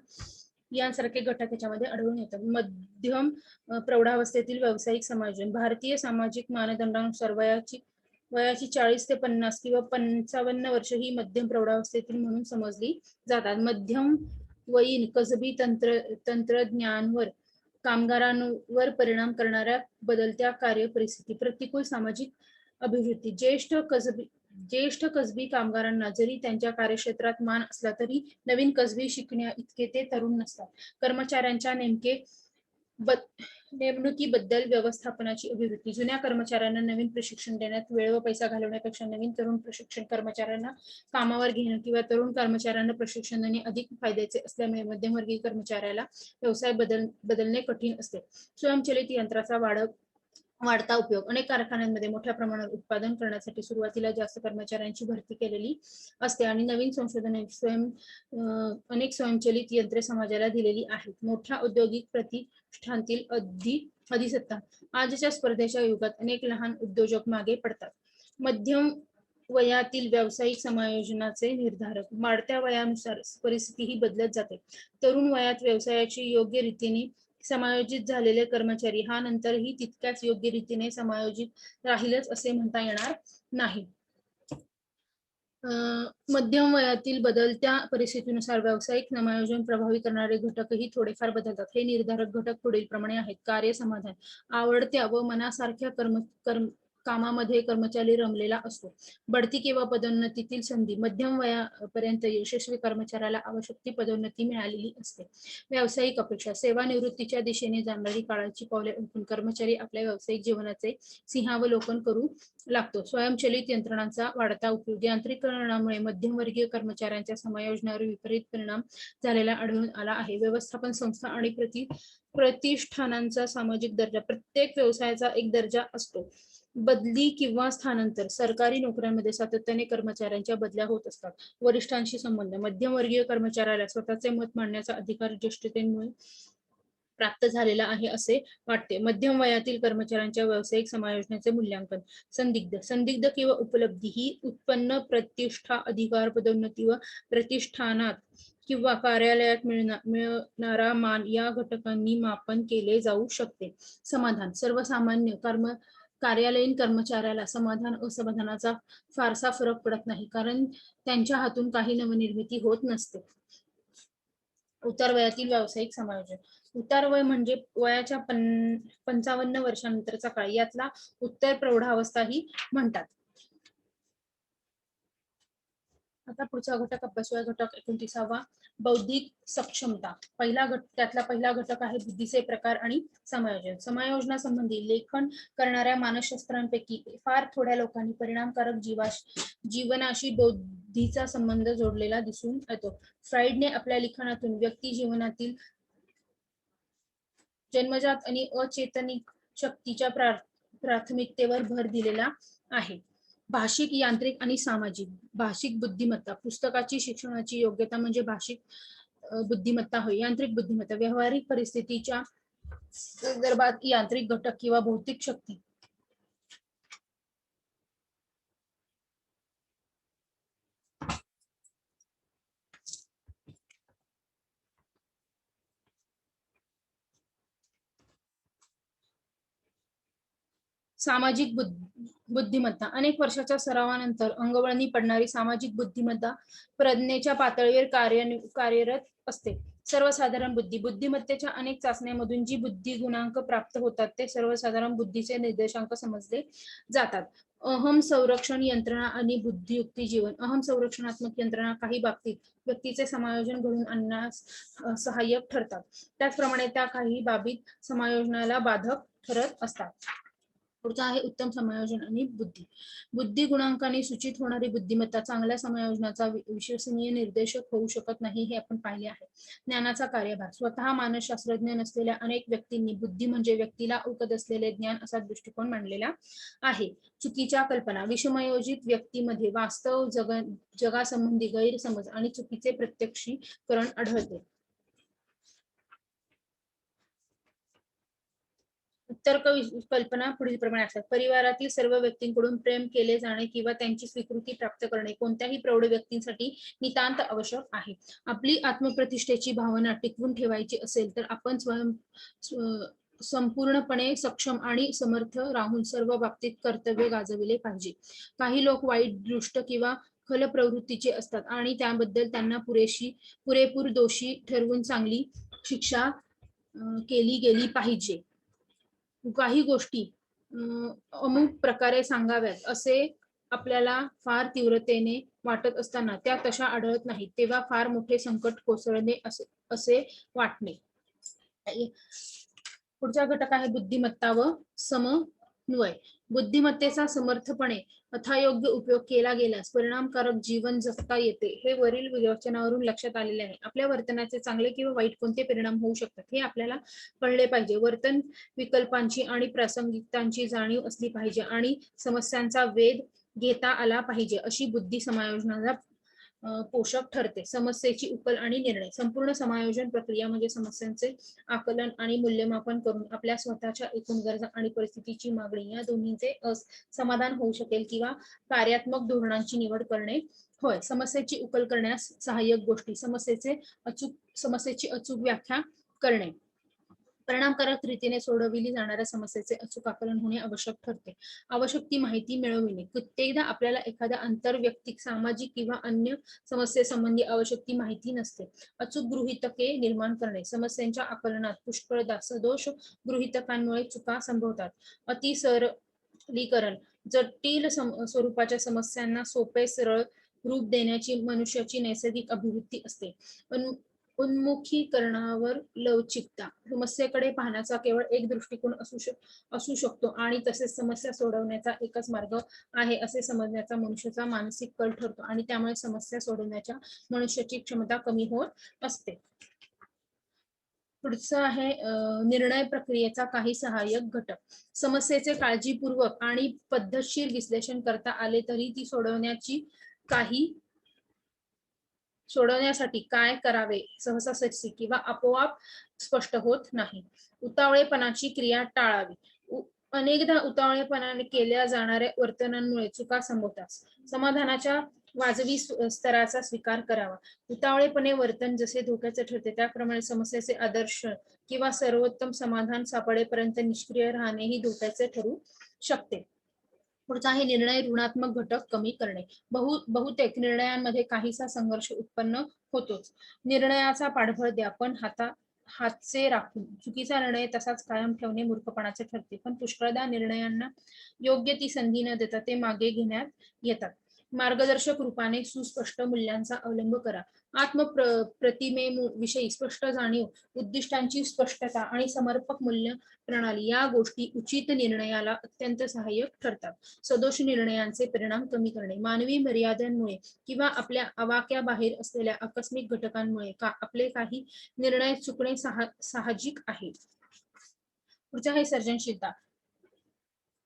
यांसारखे घटक याच्यामध्ये आढळून येतात. मध्यम प्रौढावस्थेतील व्यावसायिक समायोजन. भारतीय सामाजिक मानदंडानुसार वयाची 40 ते 50 किंवा 55 वर्ष ही मध्यम प्रौढावस्थेतील म्हणून समजली जातात. मध्यम वयीन कसबी तंत्रज्ञानावर कामगारांवर परिणाम करणाऱ्या बदलत्या कार्य परिस्थिती, प्रतिकूल सामाजिक अभिवृत्ती. ज्येष्ठ कसबी कामगारांना जरी त्यांच्या कार्यक्षेत्रात मान असला तरी नवीन कसबी शिकण्या इतके ते तरुण नसतात. कर्मचाऱ्यांच्या नेमणुकीबद्दल व्यवस्थापनाची अभिवृत्ती. जुन्या कर्मचाऱ्यांना नवीन प्रशिक्षण देण्यात वेळ व पैसा घालवण्यापेक्षा नवीन तरुण प्रशिक्षण कर्मचाऱ्यांना कामावर घेणं किंवा तरुण कर्मचाऱ्यांना प्रशिक्षण देणे अधिक फायद्याचे असल्यामुळे मध्यमवर्गीय कर्मचाऱ्याला व्यवसाय बदलणे कठीण असते. स्वयंचलित यंत्राचा वाढता उपयोग. अनेक कारखान्यांमध्ये मोठ्या प्रमाणावर उत्पादन करण्यासाठी सुरुवातीला जास्त कर्मचाऱ्यांची भरती केलेली असते आणि नवीन संशोधने अनेक स्वयंचलित यंत्रे समाजाला दिलेली आहेत. मोठ्या औद्योगिक प्रतिष्ठानातील अधिसत्ता. आजच्या स्पर्धेच्या युगात अनेक लहान उद्योजक मागे पडतात. मध्यम वयातील व्यावसायिक समायोजनाचे निर्धारक. वाढत्या वयानुसार परिस्थिती ही बदलत जाते. तरुण वयात व्यवसायाची योग्य रीतीने समायोजित झालेले कर्मचारी हा नंतरही तितक्याच योग्य रीतीने समायोजित राहीलच असे म्हणता येणार नाही. मध्यम वयातील बदलत्या परिस्थितीनुसार व्यावसायिक समायोजन प्रभावी करणारे घटकही थोडेफार बदलतात. हे निर्धारक घटक पुढील प्रमाणे आहेत. कार्य समाधान. आवडत्या व मनासारख्या कामामध्ये कर्मचारी रमलेला असतो. बढती किंवा पदोन्नतीतील संधी. मध्यम वयापर्यंत यशस्वी कर्मचाऱ्याला आवश्यक ती पदोन्नती मिळालेली असते. व्यावसायिक अपेक्षा. सेवानिवृत्तीच्या दिशेने जाणारी काळाची पावले ओळखून कर्मचारी आपल्या व्यावसायिक जीवनाचे सिंहावलोकन करू लागतो. स्वयंचलित यंत्रणांचा वाढता उपयोग. यांत्रिकीकरणामुळे मध्यमवर्गीय कर्मचाऱ्यांच्या समायोजनावर विपरीत परिणाम झालेला आढळून आला आहे. व्यवस्थापन संस्था आणि प्रतिष्ठानांचा सामाजिक दर्जा. प्रत्येक व्यवसायाचा एक दर्जा असतो. बदली किंवा स्थानांतर. सरकारी नोकऱ्यांमध्ये सातत्याने कर्मचाऱ्यांच्या बदल्या होत असतात. वरिष्ठांशी संबंध. मध्यमवर्गीय कर्मचाऱ्याला स्वतःचे मत मांडण्याचा अधिकार ज्येष्ठतेमुळे प्राप्त झालेला आहे असे वाटते. मध्यम वयातील कर्मचाऱ्यांच्या व्यावसायिक समायोजनाचे मूल्यांकन. संदिग्ध किंवा उपलब्धी ही उत्पन्न, प्रतिष्ठा, अधिकार, पदोन्नती व प्रतिष्ठानात किंवा कार्यालयात मिळणारा मान या घटकांनी मापन केले जाऊ शकते. समाधान. सर्वसामान्य कार्यालयीन कर्मचाऱ्याला समाधान असमाधानाचा फारसा फरक पडत नाही, कारण त्यांच्या हातून काही नवनिर्मिती होत नसते. उतार वयातील व्यावसायिक समायोजन. उतार वय म्हणजे वयाच्या 55 वर्षानंतरचा काळ, यातला उत्तर प्रौढावस्थाही म्हणतात. आता पुढचा घटक अभ्यासूया. घटक 29वा, बौद्धिक सक्षमता. त्यातला पहिला घटक आहे बुद्धीचे प्रकार आणि समायोजन. समायोजनासंबंधी लेखन करणाऱ्या मानसशास्त्रांपैकी फार थोड्या लोकांनी परिणामकारक जीवनाशी बुद्धीचा संबंध जोडलेला दिसून येतो. फ्राइडने आपल्या लिखाणातून व्यक्ती जीवनातील जन्मजात आणि अचेतनिक शक्तीच्या प्राथमिकतेवर भर दिलेला आहे. भाषिक, यांत्रिक आणि सामाजिक. भाषिक बुद्धिमत्ता. पुस्तकाची शिक्षणाची योग्यता म्हणजे भाषिक बुद्धिमत्ता होय. यांत्रिक बुद्धिमत्ता. व्यावहारिक परिस्थितीच्या संदर्भात यांत्रिक घटक किंवा भौतिक शक्ती सामाजिक बुद्धिमत्ता. अनेक वर्षाच्या सरावानंतर अंगवळणी पडणारी सामाजिक बुद्धिमत्ता प्रज्ञेच्या पातळीवर कार्यरत असते. सर्वसाधारण बुद्धी. बुद्धिमत्तेच्या अनेक चाचण्यांमधून जी बुद्धी गुणांक प्राप्त होतात ते सर्वसाधारण बुद्धीचे निर्देशांक समजले जातात. अहम संरक्षण यंत्रणा आणि बुद्धियुक्ती जीवन. अहम संरक्षणात्मक यंत्रणा काही बाबतीत व्यक्तीचे समायोजन घडवून आणण्यास सहाय्यक ठरतात. त्याचप्रमाणे त्या काही बाबीत समायोजनाला बाधक ठरत असतात. पुढचा आहे उत्तम समायोजन आणि बुद्धी. बुद्धी गुणांकाने सूचित होणारी बुद्धिमत्ता चांगल्या समायोजनाचा विश्वसनीय निर्देशक होऊ शकत नाही, हे आपण पाहिले आहे. ज्ञानाचा कार्यभार. स्वतः मानसशास्त्रज्ञ नसलेल्या अनेक व्यक्तींनी बुद्धी म्हणजे व्यक्तीला उकत असलेले ज्ञान असा दृष्टिकोन मांडलेला आहे. चुकीच्या कल्पना. विषमयोजित व्यक्तीमध्ये वास्तव जगासंबंधी गैरसमज आणि चुकीचे प्रत्यक्षीकरण आढळते. तर्क कल्पना पुढील प्रमाणे असतात. परिवारातील सर्व व्यक्तींकडून प्रेम केले जाणे किंवा त्यांची स्वीकृती प्राप्त करणे कोणत्याही प्रौढ व्यक्तींसाठी नितांत आवश्यक आहे. आपली आत्मप्रतिष्ठेची भावना टिकवून ठेवायची असेल तर आपण संपूर्णपणे सक्षम आणि समर्थ राहून सर्व बाबतीत कर्तव्य गाजविले पाहिजे. काही लोक वाईट दृष्ट किंवा खल प्रवृत्तीचे असतात आणि त्याबद्दल त्यांना पुरेपूर दोषी ठरवून चांगली शिक्षा केली गेली पाहिजे. काही गोष्टी अमुक प्रकारे सांगाव्यात असे आपल्याला फार तीव्रतेने वाटत असताना त्या तशा आढळत नाहीत, तेव्हा फार मोठे संकट कोसळणे असे वाटणे. पुढचा घटक आहे बुद्धिमत्ता व समन्वय. बुद्धिमत्तेचा समर्थपणे यथायोग्य उपयोग केला गेल्यास परिणामकारक जीवन जगता येते, हे वरील विवेचनावरून लक्षात आलेले आहे. आपल्या वर्तनाचे चांगले किंवा वाईट कोणते परिणाम होऊ शकतात हे आपल्याला कळले पाहिजे. वर्तन विकल्पांची आणि प्रासंगिकतांची जाणीव असली पाहिजे आणि समस्यांचा वेध घेता आला पाहिजे. अशी बुद्धी समायोजनाला पोषक ठरते. समस्येची उकल आणि निर्णय. संपूर्ण समायोजन प्रक्रिया म्हणजे समस्यांचे आकलन आणि मूल्यमापन करून आपल्या स्वतःच्या एकूण गरजा आणि परिस्थितीची मागणी या दोन्हीचे समाधान होऊ शकेल किंवा कार्यात्मक धोरणांची निवड करणे होय. समस्येची उकल करण्यास सहाय्यक गोष्टी. समस्येची अचूक व्याख्या करणे. परिणामकारक रीतीने सोडविली जाणाऱ्या समस्येचे अचूक आकलन होणे आवश्यक ठरते. आवश्यक ती माहिती मिळविणे. कित्येकदा आपल्याला एखाद्या आंतरवैयक्तिक, सामाजिक किंवा अन्य समस्येसंबंधी आवश्यक ती माहिती नसते. अचूक गृहीतके निर्माण करणे. समस्यांच्या आकलनात पुष्कळदा सदोष गृहीतकांमुळे चुका संभवतात. अतिसरलीकरण. जटिल स्वरूपाच्या समस्यांना सोपे सरळ रूप देण्याची मनुष्याची नैसर्गिक अभिवृत्ती असते. उन्मुखीकरणावर लवचिकता. समस्येकडे पाहण्याचा केवळ एक दृष्टिकोन असू शकतो आणि तसेच समस्या सोडवण्याचा एकच मार्ग आहे असे समजण्याचा मनुष्याचा मानसिक कल ठरतो आणि त्यामुळे समस्या सोडवण्याच्या मनुष्याची क्षमता कमी होत असते. पुढचं आहे निर्णय प्रक्रियेचा काही सहाय्यक घटक. समस्येचे काळजीपूर्वक आणि पद्धतशीर विश्लेषण करता आले तरी ती सोडवण्यासाठी काय करावे सहसा सच्ची किंवा आपोआप स्पष्ट होत नाही. उतावळेपणाची क्रिया टाळावी. अनेकदा उतावळेपणाने केल्या जाणाऱ्या वर्तनांमुळे चुका संभवतात. समाधानाच्या वाजवी स्तराचा स्वीकार करावा. उतावळेपणे वर्तन जसे धोक्याचे ठरते त्याप्रमाणे समस्येचे आदर्श किंवा सर्वोत्तम समाधान सापडेपर्यंत निष्क्रिय राहणेही धोक्याचे ठरू शकते. पुढचा आहे निर्णय ऋणात्मक घटक कमी करणे. बहुतेक निर्णयांमध्ये काहीसा संघर्ष उत्पन्न होतोच. निर्णयाचा पाठबळ द्या, पण हातचे राखून. चुकीचा निर्णय तसाच कायम ठेवणे मूर्खपणाचे ठरते. पण पुष्कळदा निर्णयांना योग्य ती संधी न देता ते मागे घेण्यात येतात. मार्गदर्शक रूपाने सुस्पष्ट मूल्यांचा अवलंब करा. प्रतिमेविषयी स्पष्ट जाणीव, उद्दिष्टांची स्पष्टता आणि समर्पक मूल्य प्रणाली या गोष्टी उचित निर्णयाला अत्यंत सहाय्यक ठरतात. सदोष निर्णयांचे परिणाम कमी करणे. मानवी मर्यादांमुळे किंवा आपल्या आवाक्याबाहेर असलेल्या आकस्मिक घटकांमुळे आपले काही निर्णय चुकणे साहजिक आहे. पुढचे आहे सर्जनशीलता.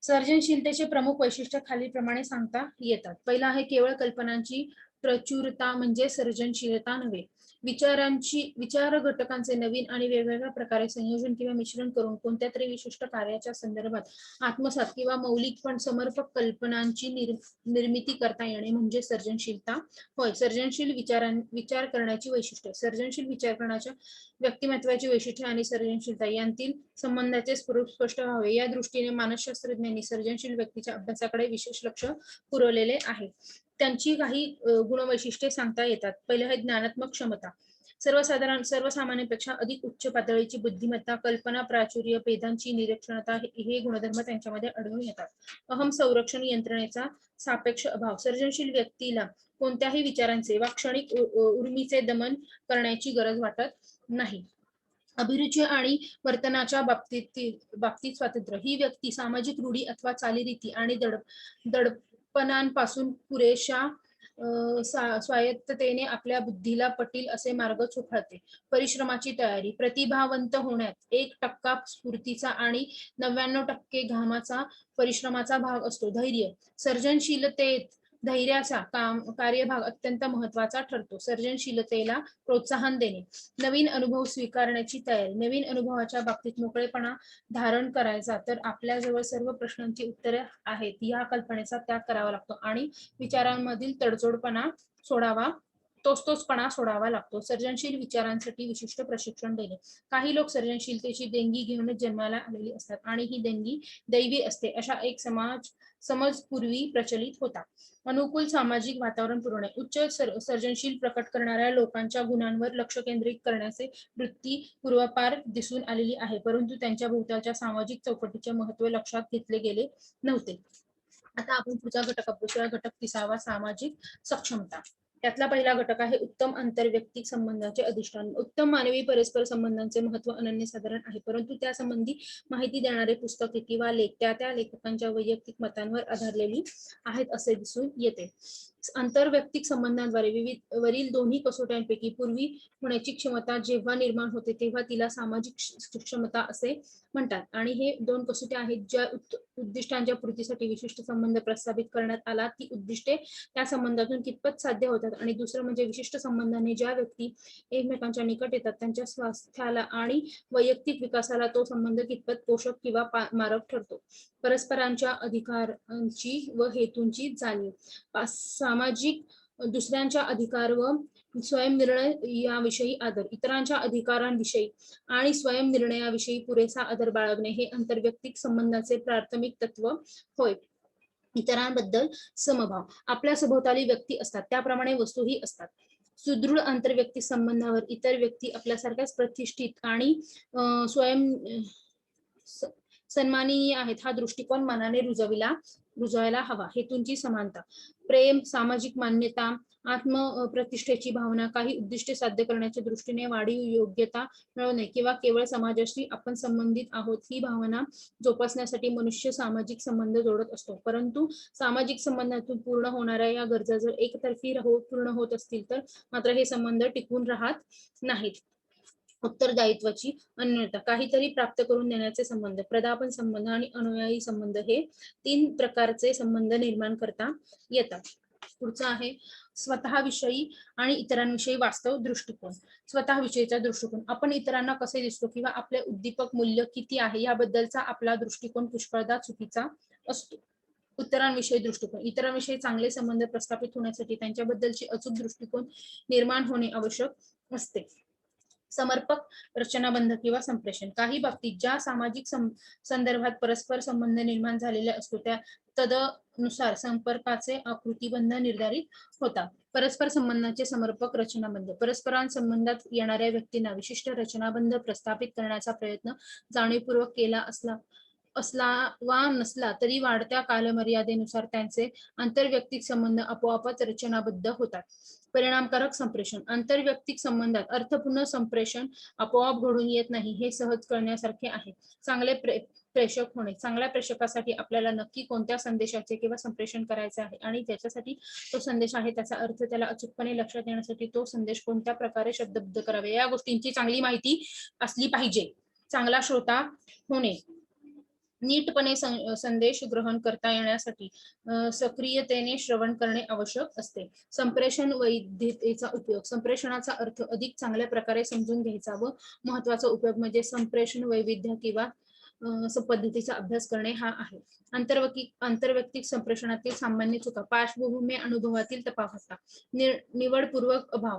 सर्जनशीलतेचे प्रमुख वैशिष्ट्य खालीलप्रमाणे सांगता येतात. पहिला आहे केवळ कल्पनांची प्रचुरता म्हणजे सर्जनशीलता नव्हे. विचार घटकांचे नवीन आणि वेगवेगळ्या प्रकारे संयोजन किंवा मिश्रण करून कोणत्या तरी विशिष्ट कार्याच्या संदर्भात आत्मसात किंवा मौलिक पण समर्पक कल्पनांची निर्मिती करता येणे म्हणजे सर्जनशीलता होय. सर्जनशील विचार करण्याची वैशिष्ट्ये. सर्जनशील विचार करण्याच्या व्यक्तिमत्वाची वैशिष्ट्ये आणि सर्जनशीलता यांतील संबंधाचे स्वरूप स्पष्ट व्हावे या दृष्टीने मानसशास्त्रज्ञांनी सर्जनशील व्यक्तीच्या अभ्यासाकडे विशेष लक्ष पुरवलेले आहे. त्यांची काही गुणवैशिष्ट्ये सांगता येतात. पहिले आहे ज्ञानात्मक क्षमता. सर्वसामान्यांपेक्षा अधिक उच्च पातळीची बुद्धिमत्ता, कल्पना प्राचुर्य, भेदांची निरीक्षणता हे गुणधर्म त्यांच्यामध्ये आढळून येतात. अहम संरक्षण यंत्रणेचा सापेक्ष अभाव. सर्जनशील व्यक्तीला कोणत्याही विचारांचे वा क्षणिक उर्मीचे दमन करण्याची गरज वाटत नाही. अभिरुची आणि वर्तनाच्या बाबतीत स्वातंत्र्य. ही व्यक्ती सामाजिक रूढी अथवा चालीरीती आणि दडपणांपासून पुरेशा स्वायत्ततेने आपल्या बुद्धीला पटील असे मार्ग चोखाळते. परिश्रमाची तयारी. प्रतिभावंत होण्यात 1% स्फूर्तीचा आणि 99% घामाचा परिश्रमाचा भाग असतो. धैर्य. सर्जनशीलतेत धैर्याचा कार्यभाग अत्यंत महत्वाचा ठरतो. सर्जनशीलतेला प्रोत्साहन देणे. नवीन अनुभव स्वीकारण्याची तयारी. नवीन अनुभवाच्या बाबतीत मोकळेपणा धारण करायचा तर आपल्याजवळ सर्व प्रश्नांची उत्तरे आहेत या कल्पनेचा त्याग करावा लागतो आणि विचारांमधील तडजोडपणा सोडावा लागतो. सर्जनशील विचारांसाठी विशिष्ट प्रशिक्षण देणे. काही लोक सर्जनशीलतेची देणगी घेऊनच जन्माला आलेली असतात आणि ही देणगी दैवी असते अशा एक समज पूर्वी प्रचलित होता. अनुकूल सामाजिक वातावरण पुरवणे. उच्च सर्जनशील प्रकट करणाऱ्या लोकांच्या गुणांवर लक्ष केंद्रित करण्याचे वृत्ती पूर्वापार दिसून आलेली आहे, परंतु त्यांच्या भोवतालच्या सामाजिक चौकटीचे महत्त्व लक्षात घेतले गेले नव्हते. आता आपण पुढचा घटक अभ्यासूया. घटक 30वा सामाजिक सक्षमता. त्यातला पहिला घटक आहे उत्तम आंतरवैयक्तिक संबंधांचे अधिष्ठान. उत्तम मानवी परस्पर संबंधांचे महत्त्व अनन्यसाधारण आहे, परंतु त्यासंबंधी माहिती देणारे पुस्तके किंवा लेख त्या लेखकांच्या वैयक्तिक मतांवर आधारलेली आहेत असे दिसून येते. आंतरवैयक्तिक संबंधांद्वारे वरील दोन्ही कसोट्यांपैकी पूर्वी होण्याची क्षमता जेव्हा निर्माण होते तेव्हा तिला सामाजिक क्षमता असे म्हणतात. आणि हे दोन कसोट्या आहेत ज्या उद्दिष्टांच्या पूर्तीसाठी विशिष्ट संबंध प्रस्थापित करण्यात आला ती उद्दिष्टे त्या संबंधातून कितपत साध्य होतात आणि दुसरं म्हणजे विशिष्ट संबंधाने ज्या व्यक्ती एकमेकांच्या निकट येतात त्यांच्या स्वास्थ्याला आणि वैयक्तिक विकासाला तो संबंध कितपत पोषक किंवा मारक ठरतो. परस्परांच्या अधिकारांची व हेतूंची जाणीव. सामाजिक दुसऱ्यांच्या अधिकार व स्वयंनिर्णय याविषयी आदर. इतरांच्या अधिकारांविषयी आणि स्वयंनिर्णयाविषयी पुरेसा आदर बाळगणे हे आंतरवैयक्तिक संबंधाचे प्राथमिक तत्व होय. इतरांबद्दल समभाव. आपल्या सभोवताली व्यक्ती असतात त्याप्रमाणे वस्तूही असतात. सुदृढ आंतरवैयक्तिक संबंधावर इतर व्यक्ती आपल्यासारख्याच प्रतिष्ठित आणि सन्माननीय आहेत हा दृष्टिकोन मनाने रुजवायला हवा. हेतूंची समानता. प्रेम, सामाजिक मान्यता, आत्मप्रतिष्ठेची भावना, काही उद्दिष्टे साध्य करण्याच्या दृष्टीने वाढीव योग्यता मिळवणे किंवा केवळ समाजाशी आपण संबंधित आहोत ही भावना जोपासण्यासाठी मनुष्य सामाजिक संबंध जोडत असतो. परंतु सामाजिक संबंधातून पूर्ण होणाऱ्या या गरजा जर एकतर्फी पूर्ण होत असतील तर मात्र हे संबंध टिकून राहत नाहीत. उत्तरदायित्वाची अन्यथा. काहीतरी प्राप्त करून देण्याचे संबंध, प्रदापन संबंध आणि अनुयायी संबंध हे 3 प्रकारचे संबंध निर्माण करता येतात. पुढचा आहे स्वतःविषयी आणि इतरांविषयी वास्तव दृष्टिकोन. स्वतःविषयीचा दृष्टिकोन. आपण इतरांना कसे दिसतो किंवा आपले उद्दीपक मूल्य किती आहे याबद्दलचा आपला दृष्टिकोन पुष्कळदा चुकीचा असतो. इतरांविषयी दृष्टिकोन. इतरांविषयी चांगले संबंध प्रस्थापित होण्यासाठी त्यांच्याबद्दलची अचूक दृष्टिकोन निर्माण होणे आवश्यक असते. समर्पक रचनाबंध किंवा संप्रेषण, काही बाबतीत ज्या सामाजिक संदर्भात परस्पर संबंध निर्माण झालेला असतो त्या तदनुसार संपर्काचे आकृतीबंध निर्धारित होतात. परस्पर संबंधाचे समर्पक रचनाबंध, परस्परांसंबंधात येणाऱ्या व्यक्तींना विशिष्ट रचनाबंध प्रस्थापित करण्याचा प्रयत्न जाणीवपूर्वक केला असला वा नसला तरी वाढत्या कालमर्यादेनुसार त्यांचे आंतरवैयक्तिक संबंध आपोआपच रचनाबद्ध होतात. परिणामकारक संप्रेषण, आंतरवैयक्तिक संबंधात अर्थपूर्ण संप्रेषण आपोआप घडून येत नाही हे सहज कळण्यासारखे आहे. चांगले प्रेषक होणे, चांगल्या प्रेषकासाठी आपल्याला नक्की कोणत्या संदेशाचे किंवा संप्रेषण करायचे आहे आणि ज्याच्यासाठी तो संदेश आहे त्याचा अर्थ त्याला अचूकपणे लक्षात येण्यासाठी तो संदेश कोणत्या प्रकारे शब्दबद्ध करावे या गोष्टींची चांगली माहिती असली पाहिजे. चांगला श्रोता होणे, नीटपणे संदेश ग्रहण करता येण्यासाठी सक्रियतेने श्रवण करणे आवश्यक असते. संप्रेषण वैधतेचा उपयोग, संप्रेषणाचा अर्थ अधिक चांगल्या प्रकारे समजून घ्यायचा व महत्वाचा उपयोग म्हणजे संप्रेषण वैविध्य किंवा पद्धतीचा अभ्यास करणे हा आहे. आंतरवैयक्तिक संप्रेषणातील सामान्य चुका, पार्श्वभूमी अनुभवातील तफावत, निवडपूर्वक अभाव,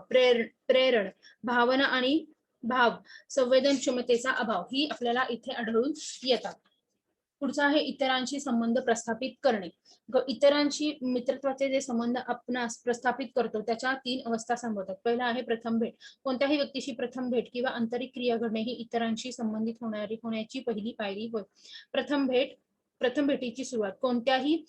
प्रेरण, भावना आणि भाव संवेदनक्षमतेचा अभाव ही आपल्याला इथे आढळून येतात. पुढचा आहे इतरांशी संबंध प्रस्थापित करणे. इतरांशी मित्रत्वाचे जे संबंध आपण प्रस्थापित करतो त्याच्या 3 अवस्था संभवतात. पहिला आहे प्रथम भेट. कोणत्याही व्यक्तीशी प्रथम भेट किंवा आंतरिक क्रिया घडणे ही इतरांशी संबंधित होण्याची पहिली पायरी होय. प्रथम भेटीची सुरुवात कोणत्याही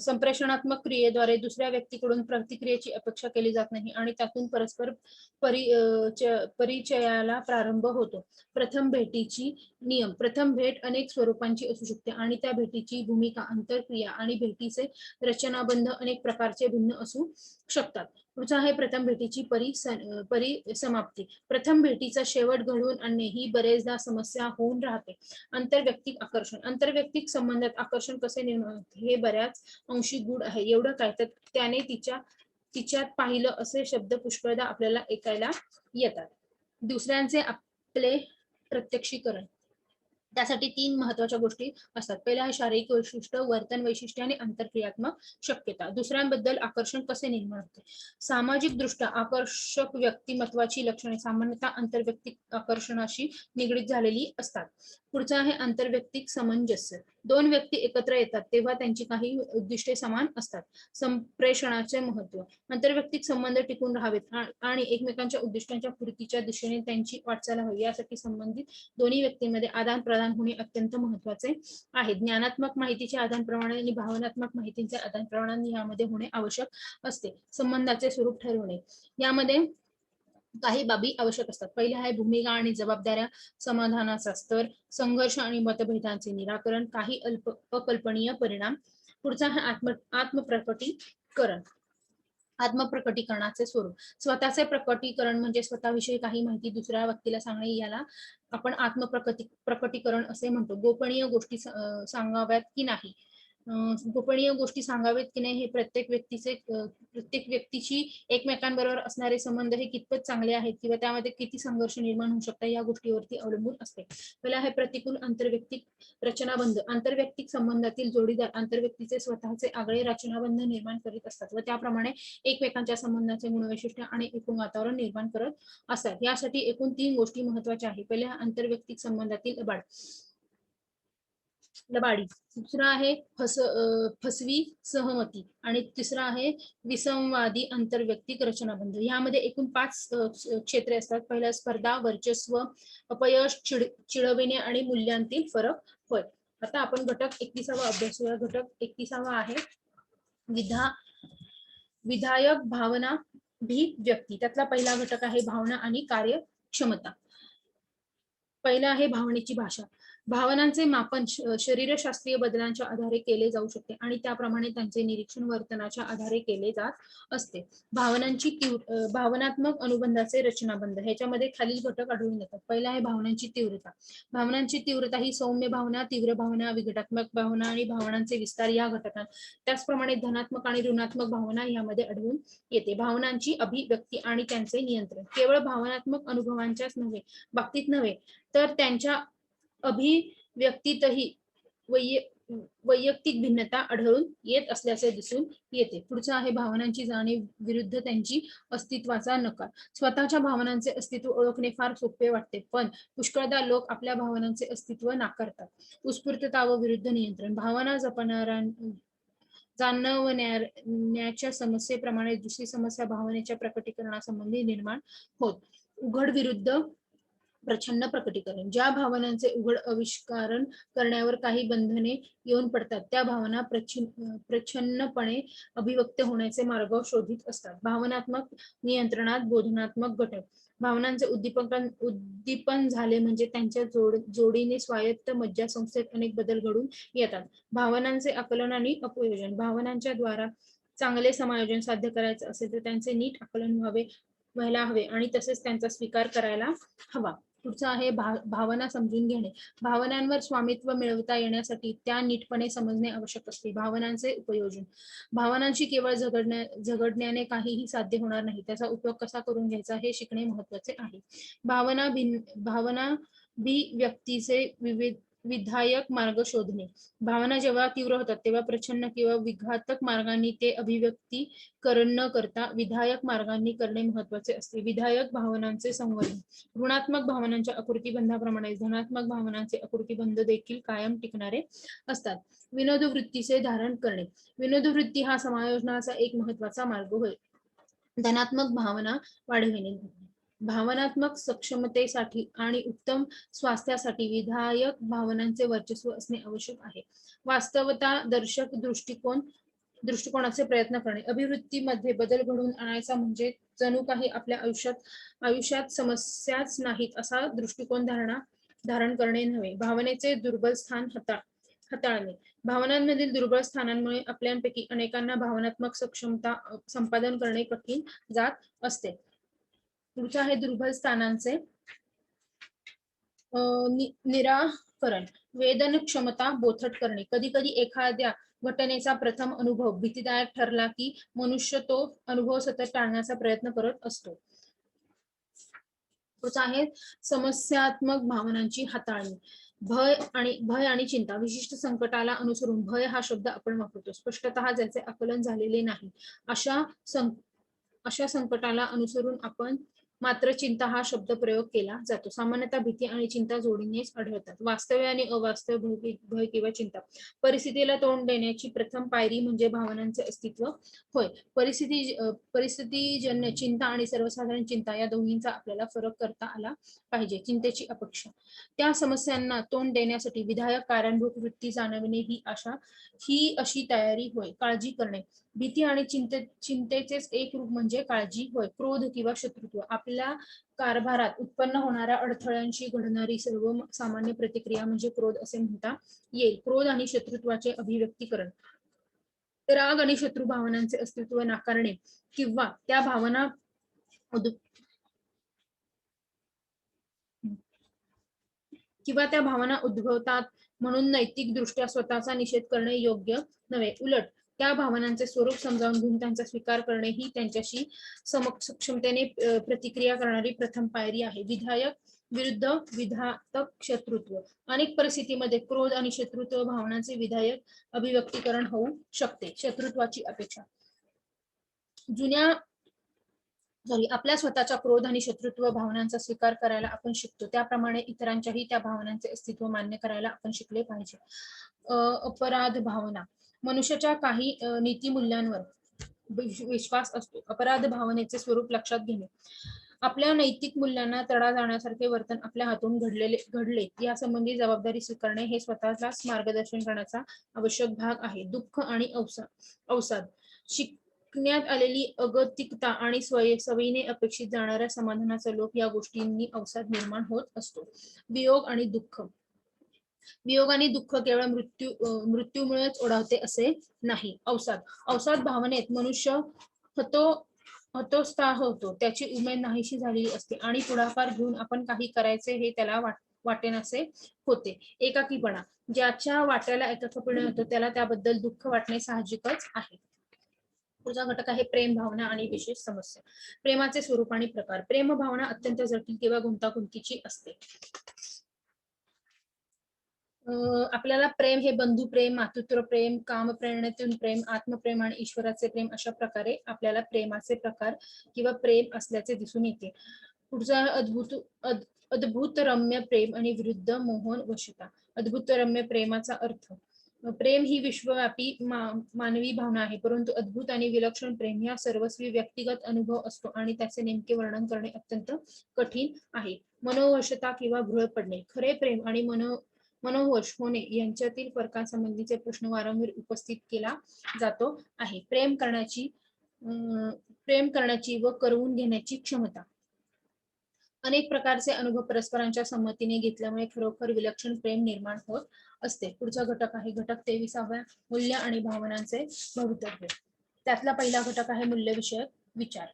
संप्रेषणात्मक क्रियेद्वारे दुसऱ्या व्यक्तीकडून प्रतिक्रियेची अपेक्षा केली जात नाही आणि त्यातून परस्पर परिचयाला प्रारंभ होतो. प्रथम भेटीची नियम, प्रथम भेट अनेक स्वरूपांची असू शकते आणि त्या भेटीची भूमिका, आंतरक्रिया आणि भेटीचे रचनाबंध अनेक प्रकारचे भिन्न असू शकतात. पुढचा आहे प्रथम भेटीची परिसमाप्ती. प्रथम भेटीचा शेवट घडवून आणणे ही बरेचदा समस्या होऊन राहते. आंतरवैयक्तिक आकर्षण, आंतरवैयक्तिक संबंधात आकर्षण कसे निर्माण होते हे बऱ्याच अंशी गूढ आहे. एवढं काय तर त्याने तिच्यात पाहिलं असे शब्द पुष्कळदा आपल्याला ऐकायला येतात. दुसऱ्यांचे आपले प्रत्यक्षीकरण, त्यासाठी 3 महत्वाच्या गोष्टी असतात. पहिला आहे शारीरिक वैशिष्ट्य, वर्तन वैशिष्ट्य आणि आंतरक्रियात्मक शक्यता. दुसऱ्यांबद्दल आकर्षण कसे निर्माण होते. सामाजिक दृष्ट्या आकर्षक व्यक्तिमत्वाची लक्षणे सामान्यतः आंतरवैयक्तिक आकर्षणाशी निगडीत झालेली असतात. पुढचा आहे आंतरवैयक्तिक सामंजस्य. 2 व्यक्ती एकत्र येतात तेव्हा त्यांची काही उद्दिष्टे समान असतात. संप्रेषणाचे महत्व, आंतरवैयक्तिक संबंध टिकून राहावेत आणि एकमेकांच्या उद्दिष्टांच्या पूर्तीच्या दिशेने त्यांची वाटचाल हवी यासाठी संबंधित दोन्ही व्यक्तींमध्ये आदान प्रदान होणे अत्यंत महत्वाचे आहे. ज्ञानात्मक माहितीचे आदान प्रदान आणि भावनात्मक माहितीचे आदान प्रदान यामध्ये होणे आवश्यक असते. संबंधाचे स्वरूप ठरवणे, यामध्ये काही बाबी आवश्यक असतात. पहिले आहे भूमिका आणि जबाबदाऱ्या, समाधानाचा स्तर, संघर्ष आणि मतभेदांचे निराकरण, काही अकल्पनीय परिणाम. पुढचा आहे आत्मप्रकटीकरण. आत्मप्रकटीकरणाचे स्वरूप, स्वतःचे प्रकटीकरण म्हणजे स्वतःविषयी काही माहिती दुसऱ्या व्यक्तीला सांगणे याला आपण आत्मप्रकटीकरण असे म्हणतो. गोपनीय गोष्टी सांगाव्यात की नाही, गोपनीय गोष्टी सांगावेत की नाही हे प्रत्येक व्यक्तीची एकमेकांबरोबर असणारे संबंध हे कितपत चांगले आहेत किंवा त्यामध्ये किती संघर्ष निर्माण होऊ शकतात या गोष्टीवरती अवलंबून असते. पहिला आहे प्रतिकूल आंतरवैयक्तिक रचनाबंध. आंतरवैयक्तिक संबंधातील जोडीदार आंतरव्यक्तीचे स्वतःचे आगळे रचनाबंध निर्माण करीत असतात व त्याप्रमाणे एकमेकांच्या संबंधाचे गुणवैशिष्ट्य आणि एकूण वातावरण निर्माण करत असतात. यासाठी एकूण 3 गोष्टी महत्वाच्या आहेत. पहिल्या आंतरवैयक्तिक संबंधातील लबाडी, दुसरा आहे फसवी सहमती आणि तिसरा आहे विसंवादी आंतरवैयक्तिक रचनाबंध. यामध्ये एकूण 5 क्षेत्रे असतात. पहिला स्पर्धा, वर्चस्व, अपयश, चिडविणे आणि मूल्यांतील फरक होय. आता आपण घटक 31वा अभ्यासूया. घटक 31वा आहे विधायक भावना व्यक्ती. त्यातला पहिला घटक आहे भावना आणि कार्यक्षमता. पहिला आहे भावनेची भाषा. भावनांचे मापन शरीरशास्त्रीय बदलांच्या आधारे केले जाऊ शकते आणि त्याप्रमाणे त्यांचे निरीक्षण वर्तनाच्या आधारे केले जात असते. भावनात्मक अनुबंधाचे रचनाबंध, ह्याच्यामध्ये खालील घटक आढळून येतात. पहिला आहे भावनांची तीव्रता. भावनांची तीव्रता ही सौम्य भावना, तीव्र भावना, विघटात्मक भावना आणि भावनांचे विस्तार या घटकांत, त्याचप्रमाणे धनात्मक आणि ऋणात्मक भावना यामध्ये आढळून येते. भावनांची अभिव्यक्ती आणि त्यांचे नियंत्रण केवळ भावनात्मक अनुभवांच्याच बाबतीत नव्हे तर त्यांच्या अभिव्यक्तीतही वैयक्तिक भिन्नता आढळून येत असल्याचे दिसून येते. पुढचं आहे भावनांची जाणीव विरुद्ध त्यांची अस्तित्वाचा नकार. स्वतःच्या भावनांचे अस्तित्व ओळखणे फार सोपे वाटते, पण पुष्कळदा लोक आपल्या भावनांचे अस्तित्व नाकारतात. उत्स्फूर्तता व विरुद्ध नियंत्रण. भावना जाणवण्याच्या समस्येप्रमाणे दुसरी समस्या भावनेच्या प्रकटीकरणासंबंधी निर्माण होत. उघड विरुद्ध प्रच्छन्न प्रकटीकरण. ज्या भावनांचे उघड आविष्कारण करण्यावर काही बंधने येऊन पडतात त्या भावना प्रच्छन्नपणे अभिव्यक्त होण्याचे मार्ग शोधित असतात. भावनात्मक नियंत्रणात बोधनात्मक घटक. भावनांचे उद्दीपन झाले म्हणजे त्यांच्या जोडीने स्वायत्त मज्जासंस्थेत अनेक बदल घडून येतात. भावनांचे आकलन आणि अपयोजन. भावनांच्या द्वारा चांगले समायोजन साध्य करायचे असेल तर त्यांचे नीट आकलन व्हायला हवे आणि तसेच त्यांचा स्वीकार करायला हवा. पुढचं आहे भावना समजून घेणे. भावनांवर स्वामित्व मिळवता येण्यासाठी त्या नीटपणे समजणे आवश्यक असते. भावनांचे उपयोजन. भावनांशी केवळ झगडण्याने काहीही साध्य होणार नाही, त्याचा उपयोग कसा करून घ्यायचा हे शिकणे महत्वाचे आहे. भावना व्यक्तीचे विधायक मार्ग शोधणे. भावना जेव्हा तीव्र होतात तेव्हा प्रच्छन्न किंवा विघातक मार्गांनी ते अभिव्यक्तीकरण न करता विधायक मार्गांनी करणे महत्वाचे असते. विधायक भावनांचे संवर्धन. ऋणात्मक भावनांच्या आकृतीबंधाप्रमाणे धनात्मक भावनांचे आकृतीबंध देखील कायम टिकणारे असतात. विनोदवृत्तीचे धारण करणे. विनोदवृत्ती हा समायोजनाचा एक महत्वाचा मार्ग होय. धनात्मक भावना वाढविणे. भावनात्मक सक्षमतेसाठी आणि उत्तम स्वास्थ्यासाठी विधायक भावनांचे वर्चस्व असणे आवश्यक आहे. वास्तवता दर्शक दृष्टिकोनाचे प्रयत्न करणे. अभिवृत्तीमध्ये बदल घडवून आणायचा म्हणजे जणू काही आपल्या आयुष्यात समस्याच नाहीत असा दृष्टिकोन धारण करणे नव्हे. भावनेचे दुर्बल स्थान हाताळणे. भावनांमधील दुर्बल स्थानांमुळे आपल्यापैकी अनेकांना भावनात्मक सक्षमता संपादन करणे कठीण जात असते. पुढचे आहे दुर्बल स्थानांचे निराकरण. वेदन क्षमता बोथट करणे. कधी कधी एखाद्या घटनेचा प्रथम अनुभव भीतीदायक ठरला की मनुष्य तो अनुभव सतत टाळण्याचा प्रयत्न करत असतो. पुढचा आहे समस्यात्मक भावनांची हाताळणी. भय आणि चिंता. विशिष्ट संकटाला अनुसरून भय हा शब्द आपण वापरतो. स्पष्टतः ज्याचे आकलन झालेले नाही अशा संकटाला अनुसरून आपण मात्र चिंता हा शब्द प्रयोग केला जातो. सामान्यतः भीती आणि चिंता जोडीनेच आढळतात. वास्तव्य आणि अवास्तव भय किंवा चिंता. परिस्थितीला तोंड देण्याची प्रथम पायरी म्हणजे भावनांचे अस्तित्व होय. परिस्थितीजन्य चिंता आणि सर्वसाधारण चिंता या दोन्हींचा आपल्याला फरक करता आला पाहिजे. चिंतेची अपेक्षा. त्या समस्यांना तोंड देण्यासाठी विधायक कारणभूत वृत्ती जाणविणे ही अशी तयारी होय. काळजी करणे. भीती आणि चिंतेचेच एक रूप म्हणजे काळजी होय. क्रोध किंवा शत्रुत्व. आपल्या कारभारात उत्पन्न होणाऱ्या अडथळ्यांशी घडणारी सर्व सामान्य प्रतिक्रिया म्हणजे क्रोध असे म्हणता येईल. क्रोध आणि शत्रुत्वाचे अभिव्यक्तीकरण. राग आणि शत्रू भावनांचे अस्तित्व नाकारणे किंवा त्या भावना उद्भवतात म्हणून नैतिक दृष्ट्या स्वतःचा निषेध करणे योग्य नव्हे. उलट त्या भावनांचे स्वरूप समजावून घेऊन त्यांचा स्वीकार करणे ही त्यांच्याशी सक्षमतेने प्रतिक्रिया करणारी प्रथम पायरी आहे. विधायक विरुद्ध विघातक शत्रुत्व. अनेक परिस्थितीमध्ये क्रोध आणि शत्रुत्व भावनांचे विधायक अभिव्यक्तीकरण होऊ शकते. शत्रुत्वाची अपेक्षा. आपल्या स्वतःच्या क्रोध आणि शत्रुत्व भावनांचा स्वीकार करायला आपण शिकतो, त्याप्रमाणे इतरांच्याही त्या भावनांचे अस्तित्व मान्य करायला आपण शिकले पाहिजे. अपराध भावना. मनुष्याच्या काही नीतिमूल्यांवर विश्वास असतो. अपराध भावनेचे स्वरूप लक्षात घेणे. आपल्या नैतिक मूल्यांना तडा जाण्यासारखे वर्तन आपल्या हातून घडले यासंबंधी जबाबदारी स्वीकारणे हे स्वतःलाच मार्गदर्शन करण्याचा आवश्यक भाग आहे. दुःख आणि अवसाद. शिकण्यात आलेली अगतिकता आणि सवयीने अपेक्षित जाणाऱ्या समाधानाचा लोप या गोष्टींनी अवसाद निर्माण होत असतो. वियोग आणि दुःख. वियोग आणि दुःख केवळ मृत्यूमुळेच ओढावते असे नाही. अवसाद भावनेत मनुष्य हतोत्साह होतो. त्याची उमेद नाहीशी झालेली असते आणि पुढाकार घेऊन आपण काही करायचे हे त्याला वाटेनासे होते. एकाकीपणा. ज्याच्या वाट्याला एकाकीपणा होतो त्याला त्याबद्दल दुःख वाटणे साहजिकच आहे. पुढचा घटक आहे प्रेम भावना आणि विशेष समस्या. प्रेमाचे स्वरूप आणि प्रकार. प्रेम भावना अत्यंत जटिल किंवा गुंतागुंतीची असते. आपल्याला प्रेम हे बंधू प्रेम, मातृत्व प्रेम, काम प्रेरणेतून प्रेम, आत्मप्रेम आणि ईश्वराचे प्रेम अशा प्रकारे आपल्याला प्रेमाचे प्रकार किंवा प्रेम असल्याचे दिसून येते. पुढचा अद्भुत रम्य प्रेम आणि विरुद्ध मोहन वशता. अद्भुत रम्य प्रेमाचा अर्थ. प्रेम ही विश्वव्यापी मानवी भावना आहे, परंतु अद्भुत आणि विलक्षण प्रेम या सर्वस्वी व्यक्तिगत अनुभव असतो आणि त्याचे नेमके वर्णन करणे अत्यंत कठीण आहे. मनोवशता किंवा भुरळ पडणे. खरे प्रेम आणि मनोवश होणे यांच्यातील फरकासंबंधीचे प्रश्न वारंवार उपस्थित केला जातो आहे. प्रेम करण्याची व करवून घेण्याची क्षमता. अनेक प्रकारचे अनुभव परस्परांच्या संमतीने घेतल्यामुळे खरोखर विलक्षण प्रेम निर्माण होत असते. पुढचा घटक आहे घटक 23 मूल्य आणि भावनांचे भवितव्य. त्यातला पहिला घटक आहे मूल्यविषयक विचार.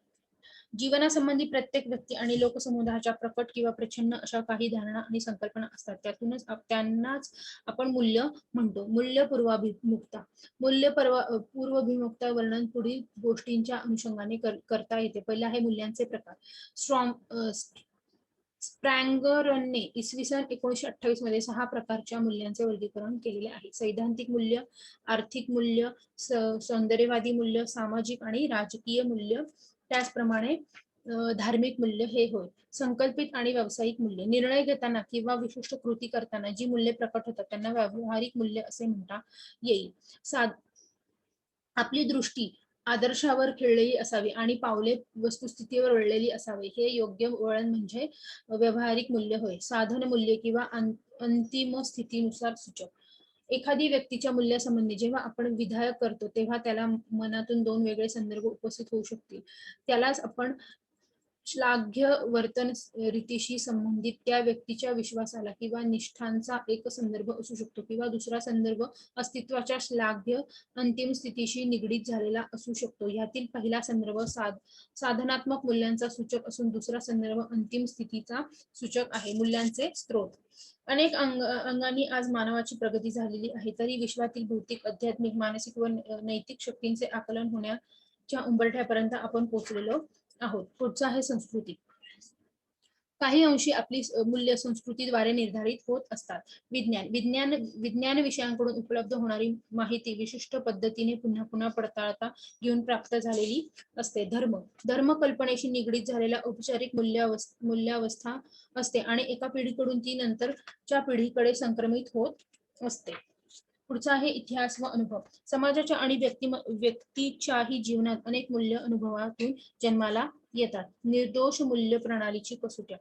जीवनासंबंधी प्रत्येक व्यक्ती आणि लोकसमुदायाच्या प्रकट किंवा प्रच्छन्न अशा काही धारणा आणि संकल्पना असतात. त्यांनाच आपण मूल्य म्हणतो. मूल्य पूर्वाभिमुखता. पूर्वाभिमुखता वर्णन पुढील गोष्टींच्या अनुषंगाने करता येते. पहिला आहे मूल्यांचे प्रकार. स्प्रँगरने इसवी सन 1928 मध्ये 6 प्रकारच्या मूल्यांचे वर्गीकरण केलेले आहे. सैद्धांतिक मूल्य, आर्थिक मूल्य, सौंदर्यवादी मूल्य, सामाजिक आणि राजकीय मूल्य, त्याचप्रमाणे धार्मिक मूल्य हे होय. संकल्पित आणि व्यावसायिक मूल्य. निर्णय घेताना किंवा विशिष्ट कृती करताना जी मूल्ये प्रकट होतात त्यांना व्यावहारिक मूल्य असे म्हणता येईल. आपली दृष्टी आदर्शावर खिळलेली असावी आणि पावले वस्तुस्थितीवर वळलेली असावी. हे योग्य वळण म्हणजे व्यावहारिक मूल्य होय. साधन मूल्य किंवा अंतिम स्थितीनुसार सूचक. एखादी व्यक्तीच्या मूल्यासंबंधी जेव्हा आपण विधायक करतो तेव्हा त्याला मनातून 2 वेगळे संदर्भ उपस्थित होऊ शकतील. त्यालाच आपण श्लाघ्य वर्तन रीतीशी संबंधित त्या व्यक्तीच्या विश्वासाला किंवा निष्ठांचा एक संदर्भ असू शकतो किंवा दुसरा संदर्भ अस्तित्वाच्या श्लाघ्य अंतिम स्थितीशी निगडीत झालेला असू शकतो. यातील पहिला संदर्भ साधनात्मक मूल्यांचा सूचक असून दुसरा संदर्भ अंतिम स्थितीचा सूचक आहे. मूल्यांचे स्त्रोत. अनेक अंगांनी आज मानवाची प्रगती झालेली आहे, तरी विश्वातील भौतिक, आध्यात्मिक, मानसिक व नैतिक शक्तींचे आकलन होण्याच्या उंबरठ्यापर्यंत आपण पोहोचलेलो आहोत. पुढचा आहे संस्कृती. काही अंशी आपली मूल्य संस्कृतीद्वारे निर्धारित होत असतात. विज्ञान विषयांकडून उपलब्ध होणारी माहिती विशिष्ट पद्धतीने पुन्हा पुन्हा पडताळता घेऊन प्राप्त झालेली असते. धर्म कल्पनेशी निगडीत झालेला औपचारिक मूल्यावस्था असते आणि एका पिढीकडून ती नंतरच्या पिढीकडे संक्रमित होत असते. पुढचा आहे इतिहास व अनुभव. समाजाच्या आणि व्यक्तीच्याही जीवनात अनेक मूल्य अनुभवातून जन्माला येतात. निर्दोष मूल्य प्रणालीची कसोट्या.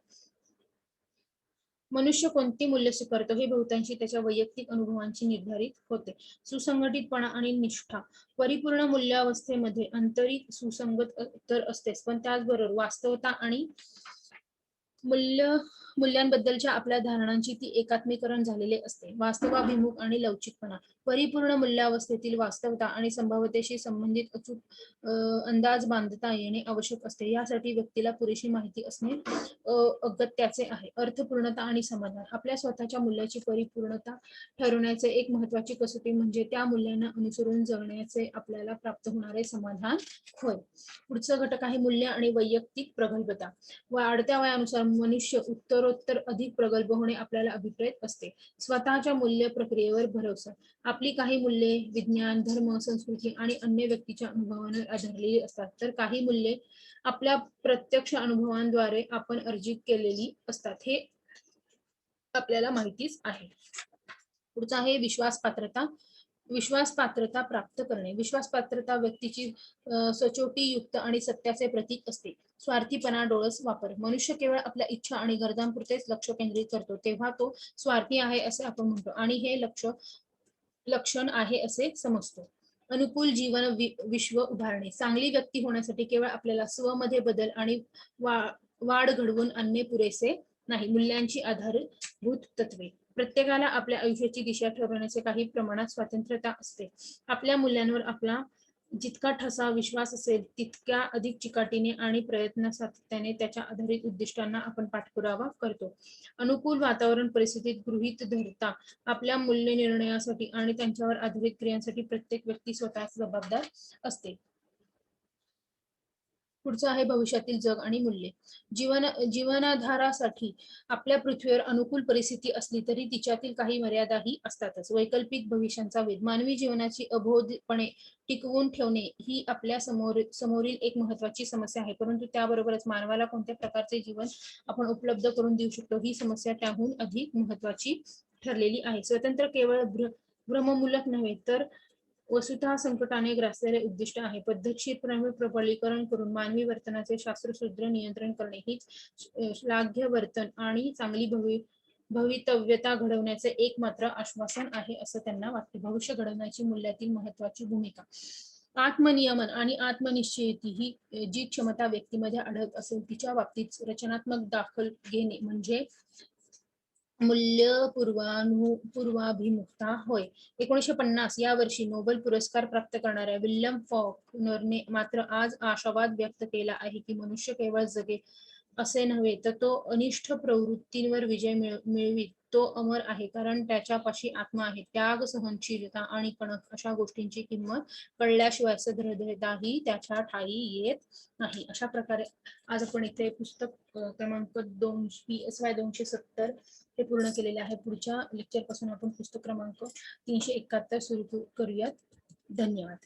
मनुष्य कोणती मूल्य स्वीकारतो हे बहुतांशी त्याच्या वैयक्तिक अनुभवांची निर्धारित होते. सुसंघटितपणा आणि निष्ठा. परिपूर्ण मूल्यावस्थेमध्ये आंतरिक सुसंगत तर असतेच, पण त्याचबरोबर वास्तवता आणि मूल्यांबद्दलच्या आपल्या धारणांची ती एकात्मीकरण झालेले असते. वास्तवाभिमुख आणि लवचिकपणा. परिपूर्ण मूल्यावस्थेतील वास्तवता आणि संभाव्यतेशी संबंधित अचूक अंदाज बांधता येणे आवश्यक असते. यासाठी व्यक्तीला पुरेशी माहिती असणे अगत्याचे आहे. अर्थपूर्णता आणि समाधान. आपल्या स्वतःच्या मूल्याची परिपूर्णता ठरवण्याचे एक महत्वाची कसोटी म्हणजे त्या मूल्यांना अनुसरून जगण्याचे आपल्याला प्राप्त होणारे समाधान होय. पुढचा घटक आहे मूल्य आणि वैयक्तिक प्रगल्भता. वाढत्या वयानुसार मनुष्य उत्तरोत्तर अधिक प्रगल्भ होणे आपल्याला अभिप्रेत असते. स्वतःच्या मूल्य प्रक्रियेवर भरवसा. आपली काही मूल्ये विज्ञान, धर्म, संस्कृती आणि अन्य व्यक्तीच्या अनुभवांवर आधारलेली असतात, तर काही मूल्ये आपल्या प्रत्यक्ष अनुभवांद्वारे आपण अर्जित केलेली असतात. हे आपल्याला माहितीच आहे. पुढचा आहे विश्वासपात्रता प्राप्त करणे. विश्वासपात्रता व्यक्तीची सचोटीयुक्त आणि सत्याचे प्रतीक असते. स्वार्थीपणा डोळस वापर. मनुष्य केवळ आपल्या इच्छा आणि गरजांपुरतेच लक्ष केंद्रित करतो तेव्हा तो स्वार्थी आहे असे आपण म्हणतो आणि हे लक्षण आहे असे समजतो. अनुकूल जीवन विश्व उभारणे. चांगली व्यक्ती होण्यासाठी केवळ आपल्याला स्वमध्ये बदल आणि वाढ घडवून आणणे पुरेसे नाही. मूल्यांची आधारभूत तत्वे. प्रत्येकाला आपल्या आयुष्याची दिशा ठरवण्याचे काही प्रमाणात स्वातंत्र्यता असते. आपल्या मूल्यांवर आपला जितका ठसा विश्वास असेल तितक्या अधिक चिकाटीने आणि प्रयत्न सातत्याने त्याच्या आधारित उद्दिष्टांना आपण पाठपुरावा करतो. अनुकूल वातावरण परिस्थितीत गृहीत धरता आपल्या मूल्य निर्णयासाठी आणि त्यांच्यावर आधारित क्रियांसाठी प्रत्येक व्यक्ती स्वतःच जबाबदार असते. पुढचं आहे भविष्यातील जग आणि मूल्ये. जीवनाधारासाठी आपल्या पृथ्वीवर अनुकूल परिस्थिती असली तरी तिच्यातील काही मर्यादाही असतातच. वैकल्पिक भविष्यांचा वेध. मानवी जीवनाची अबोधपणे टिकवून ठेवणे ही आपल्या समोरील एक महत्वाची समस्या आहे. परंतु त्याबरोबरच मानवाला कोणत्या प्रकारचे जीवन आपण उपलब्ध करून देऊ शकतो ही समस्या त्याहून अधिक महत्वाची ठरलेली आहे. स्वतंत्र केवळ भ्रममूलक नव्हे तर वस्तुतः संकटाने ग्रासलेले उद्दिष्ट आहे. पद्धतशीरपणे प्रबलीकरण करून मानवी वर्तनाचे शास्त्रशुद्ध नियंत्रण करणे हीच श्लाघ्य वर्तन आणि चांगली भवितव्यता घडवण्याचे एकमात्र आश्वासन आहे असं त्यांना वाटते. भविष्य घडवण्याची मूल्यातील महत्वाची भूमिका. आत्मनियमन आणि आत्मनिश्चिती ही जी क्षमता व्यक्तीमध्ये आढळत असेल तिच्या बाबतीत रचनात्मक दाखल घेणे म्हणजे मूल्य पूर्वाभिमुखता होय. 1950 या वर्षी नोबेल पुरस्कार प्राप्त करणाऱ्या विल्यम फॉकनरने मात्र आज आशावाद व्यक्त केला आहे की मनुष्य केवळ जगेल असे नव्हे तर तो अनिष्ट प्रवृत्तींवर विजय मिळवीत तो अमर आहे, कारण त्याच्यापाशी आत्मा आहे. त्याग, सहनशीलता आणि कणक अशा गोष्टींची किंमत कळल्याशिवाय सदृढताही त्याच्या ठायी येत नाही. अशा प्रकारे आज आपण इथे पुस्तक क्रमांक 2 PSY 270 हे पूर्ण केलेले आहे. पुढच्या लेक्चर पासून आपण पुस्तक क्रमांक 371 सुरू करूयात. धन्यवाद.